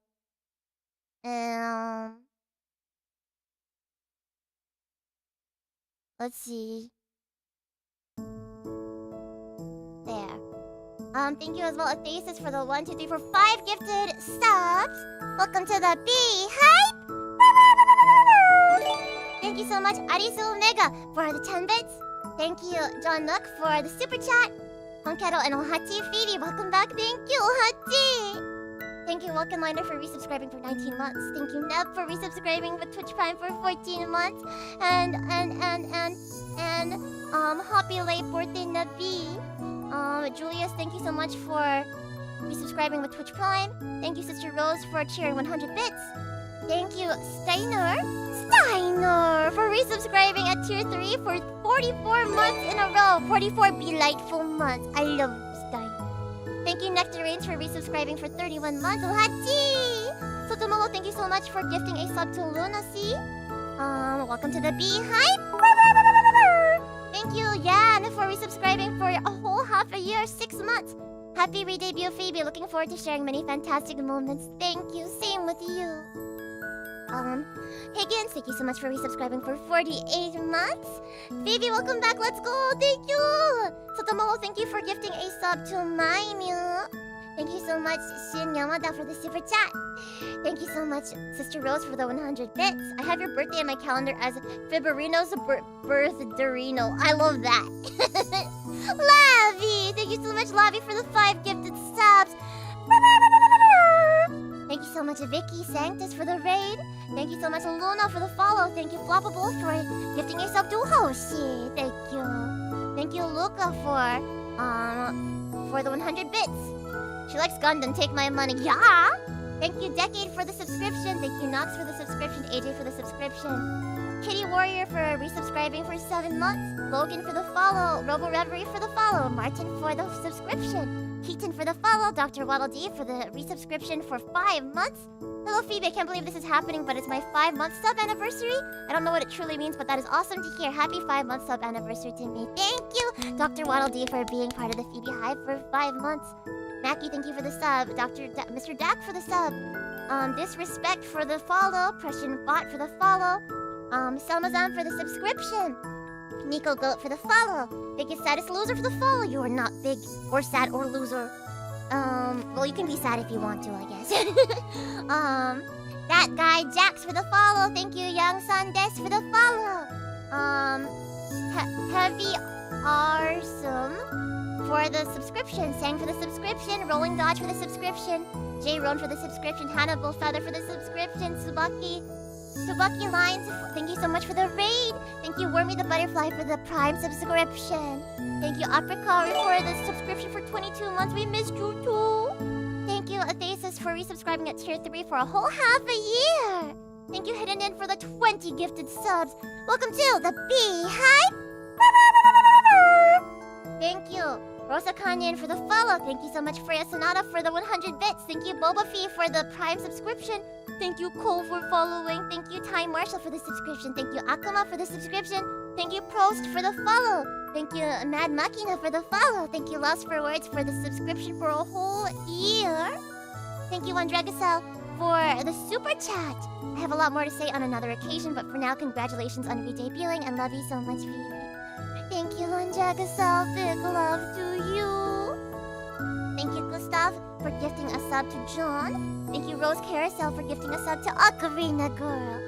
Let's see. There. Thank you as well, Athasis, for the 1, 2, 3, 4, 5 gifted subs. Welcome to the Beehive. Thank you so much, Arisu Omega, for the 10 bits. Thank you, John Nook, for the super chat. Honkero and Ohachi. Phoebe, welcome back. Thank you, Ohachi. Thank you, Welcome Liner, for resubscribing for 19 months. Thank you, Neb, for resubscribing with Twitch Prime for 14 months. And happy late birthday, Nabi. Julius, thank you so much for resubscribing with Twitch Prime. Thank you, Sister Rose, for cheering 100 bits. Thank you, Steiner, for resubscribing at tier 3 for 44 months in a row. 44 delightful months. I love Steiner. Thank you, Nectarines, for resubscribing for 31 months. Hachi! Sotomomo, thank you so much for gifting a sub to Lunacy. Welcome to the Beehive. Thank you, Yan, for resubscribing for a whole half a year, 6 months. Happy re-debut, Phoebe. Looking forward to sharing many fantastic moments. Thank you. Same with you. Higgins, thank you so much for resubscribing for 48 months. Phoebe, welcome back. Let's go. Thank you. Sotomomo, thank you for gifting a sub to Maimu. Thank you so much, Shin Yamada, for the super chat. Thank you so much, Sister Rose, for the 100 bits. I have your birthday in my calendar as Fiberino's birthdarino. I love that. Lavi! Thank you so much, Lavi, for the 5 gifted subs. Thank you so much, Vicky Sanctus, for the raid. Thank you so much, Luna, for the follow. Thank you, Floppable, for gifting a sub to Hoshi. Thank you. Thank you, Luca, for the 100 bits. She likes Gundam, take my money. Yeah! Thank you, Decade, for the subscription. Thank you, Nox, for the subscription. AJ, for the subscription. Kitty Warrior, for resubscribing for 7 months. Logan, for the follow. Robo Reverie, for the follow. Martin, for the subscription. Keaton, for the follow. Dr. Waddle D, for the resubscription for 5 months. Hello, Phoebe. I can't believe this is happening, but it's my 5-month sub anniversary. I don't know what it truly means, but that is awesome to hear. Happy 5-month sub anniversary to me. Thank you, Dr. Waddle D, for being part of the Phoebe Hive for 5 months. Mackie, thank you for the sub. Mr. Dak for the sub. Disrespect for the follow. Prussian Bot for the follow. Selmazan for the subscription. Nico Goat for the follow. Biggest saddest loser for the follow. You are not big or sad or loser. Well, you can be sad if you want to, I guess. That guy Jax for the follow. Thank you, Young Sundes, for the follow. Heavy Arsum for the subscription. Sang for the subscription. Rolling Dodge for the subscription. J Roan for the subscription. Hannibal Feather for the subscription. Tsubaki Lines, thank you so much for the raid. Thank you, Wormy the Butterfly, for the Prime subscription. Thank you, Apricari, for the subscription for 22 months. We missed you too. Thank you, Athasis, for resubscribing at tier 3 for a whole half a year. Thank you, Hidden In, for the 20 gifted subs. Welcome to the Beehive. Thank you, Rosa Kanyan, for the follow. Thank you so much, Freya Sonata, for the 100 bits. Thank you, Boba Fee, for the Prime subscription. Thank you, Cole, for following. Thank you, Ty Marshall, for the subscription. Thank you, Akama, for the subscription. Thank you, Prost, for the follow. Thank you, Mad Machina, for the follow. Thank you, Lost for Words, for the subscription for a whole year. Thank you, Andregacel, for the super chat. I have a lot more to say on another occasion, but for now, congratulations on re-debuting, and love you so much, Phoebe. Thank you, Andregacel. Big love to you. Thank you, Gustav, for gifting a sub to John. Thank you, Rose Carousel, for gifting a sub to Ocarina Girl.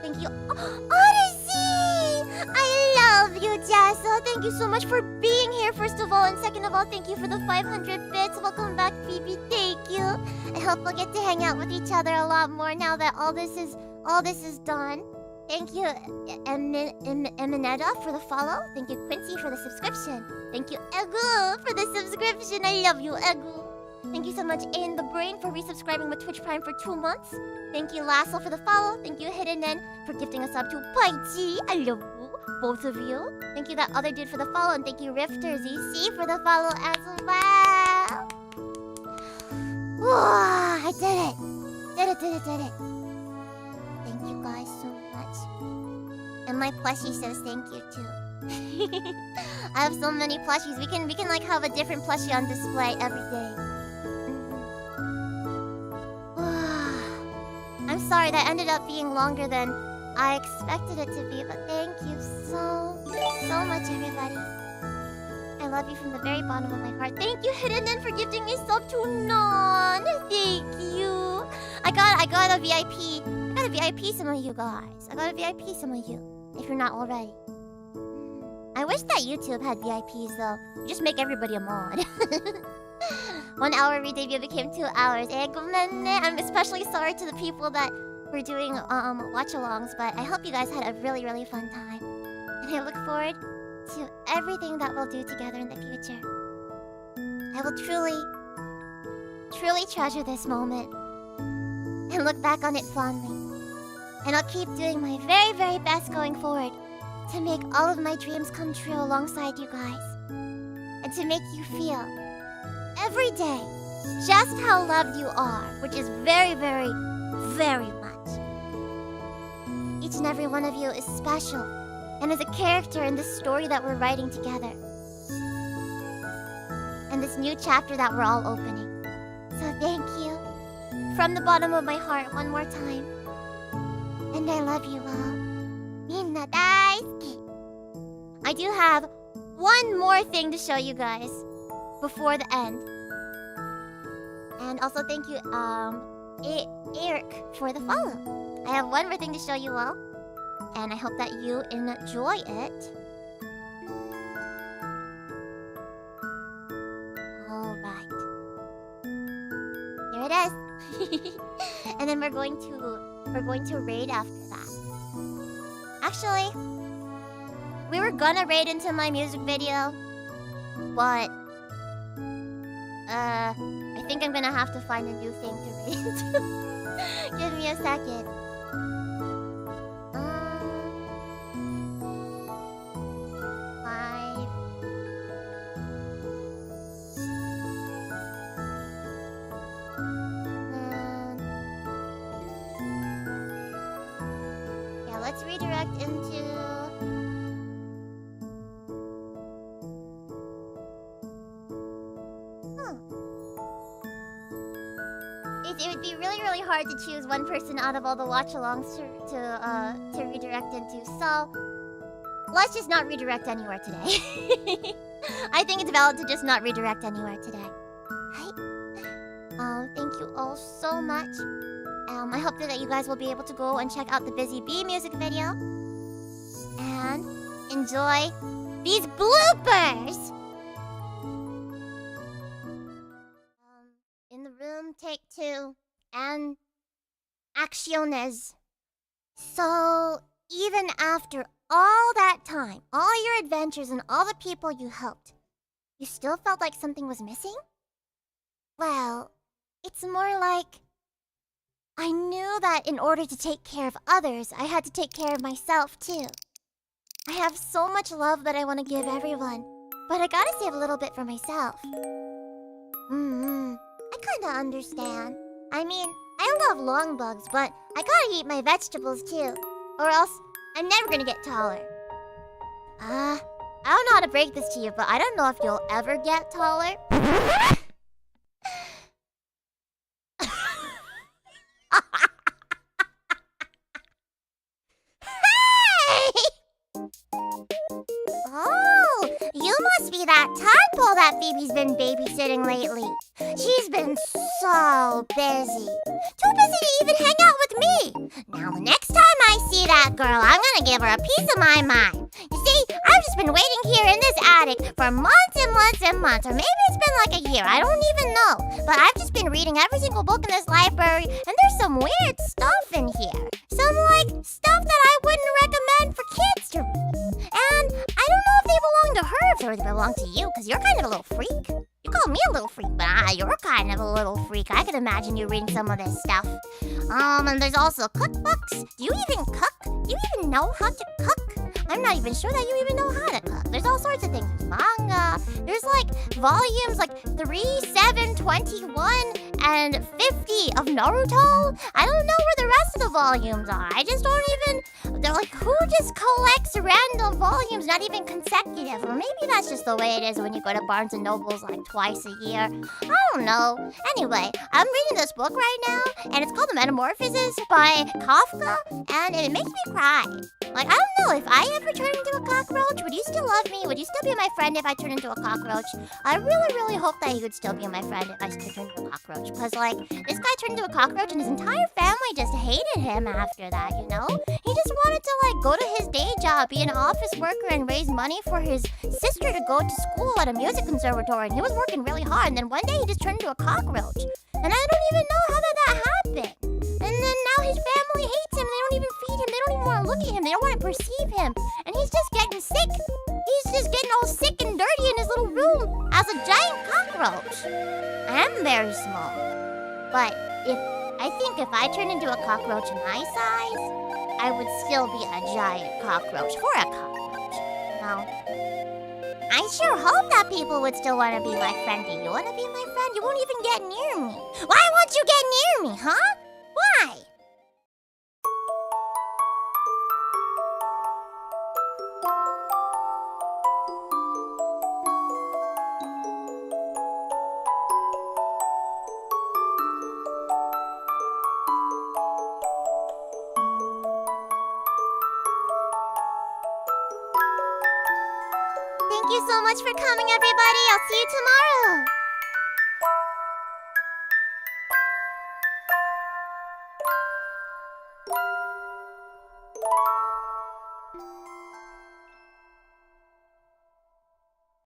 Thank you, Odyssey! I love you, Jasso. Thank you so much for being here, first of all. And second of all, thank you for the 500 bits. Welcome back, Phoebe. Thank you. I hope we'll get to hang out with each other a lot more now that all this is done. Thank you, Eminetta, for the follow. Thank you, Quincy, for the subscription. Thank you, Egu, for the subscription. I love you, Egu. Thank you so much, In the Brain, for resubscribing with Twitch Prime for 2 months. Thank you, Lassel, for the follow. Thank you, Hidden In, for gifting a sub to Paichi. I love you, both of you. Thank you, that other dude, for the follow. And thank you, Rifter ZC, for the follow as well. Whoa, I did it. Did it. Thank you guys so much. And my plushie says thank you, too. I have so many plushies. We can like have a different plushie on display every day. I'm sorry that ended up being longer than I expected it to be, but thank you so much, everybody. I love you from the very bottom of my heart. Thank you, Hidden, for gifting me sub to Non. Thank you. I got a VIP. I got a VIP some of you guys. I got a VIP some of you, if you're not already. I wish that YouTube had VIPs though. Just make everybody a mod. 1 hour re-debut became 2 hours. I'm especially sorry to the people that were doing watch-alongs, but I hope you guys had a really fun time. And I look forward to everything that we'll do together in the future. I will truly treasure this moment and look back on it fondly. And I'll keep doing my very best going forward to make all of my dreams come true alongside you guys. And to make you feel every day just how loved you are, which is very much. Each and every one of you is special and is a character in this story that we're writing together. And this new chapter that we're all opening. So thank you from the bottom of my heart one more time. And I love you all. Minna daisuki. I do have one more thing to show you guys before the end. And also thank you, Eric, for the follow. I have one more thing to show you all, and I hope that you enjoy it. Alright. Here it is. And then we're going to raid after that. Actually, we were gonna raid into my music video, but I think I'm gonna have to find a new thing to raid into. Give me a second. Let's redirect into... It would be really hard to choose one person out of all the watch-alongs to redirect into, so... Let's just not redirect anywhere today. I think it's valid to just not redirect anywhere today. Right? Thank you all so much. I hope that you guys will be able to go and check out the Busy Bee music video and enjoy these bloopers. In the room, take 2, and acciones. So, even after all that time, all your adventures and all the people you helped, you still felt like something was missing? Well, it's more like I knew that in order to take care of others, I had to take care of myself too. I have so much love that I want to give everyone, but I gotta save a little bit for myself. I kinda understand. I mean, I love long bugs, but I gotta eat my vegetables too, or else I'm never gonna get taller. I don't know how to break this to you, but I don't know if you'll ever get taller. Oh, you must be that tadpole that Phoebe's been babysitting lately. She's been so busy. Too busy to even hang out with me. Now the next time I see that girl, I'm gonna give her a piece of my mind. You see, I've just been waiting here in this attic for months and months, or maybe it's been like a year, I don't even know. But I've just been reading every single book in this library, and there's some weird stuff in here. Some, like, stuff that I wouldn't recommend for kids to read. And I don't know if they belong to her, if they belong to you, because you're kind of a little freak. You call me a little freak, but you're kind of a little freak. I can imagine you reading some of this stuff. And there's also cookbooks. Do you even cook? Do you even know how to cook? I'm not even sure that you even know how to cook. There's all sorts of things. There's manga. There's like volumes like 3, 7, 21, and 50 of Naruto. I don't know where the rest of the volumes are. I just don't even... They're like, who just collects random volumes, not even consecutive? Or maybe that's just the way it is when you go to Barnes & Noble's like twice a year. I don't know. Anyway, I'm reading this book right now, and it's called The Metamorphosis by Kafka, and it makes me cry. Like, I don't know, if I ever turn into a cockroach, would you still love me? Would you still be my friend if I turn into a cockroach? I really, really hope that you would still be my friend if I turn into a cockroach. Because, like, this guy turned into a cockroach and his entire family just hated him after that, you know? He just wanted to, like, go to his day job, be an office worker, and raise money for his sister to go to school at a music conservatory. And he was working really hard, and then one day he just turned into a cockroach. And I don't even know how that happened. And then now his family hates him. They don't even feed him. They don't even want to look at him. They don't want to perceive him. And he's just getting sick. He's just getting all sick and dirty in his little room as a giant cockroach. I am very small. But I think if I turned into a cockroach my size, I would still be a giant cockroach for a cockroach. Now, I sure hope that people would still want to be my friend. Do you want to be my friend? You won't even get near me. Why won't you get near me, huh? Why? Thank you so much for coming, everybody. I'll see you tomorrow.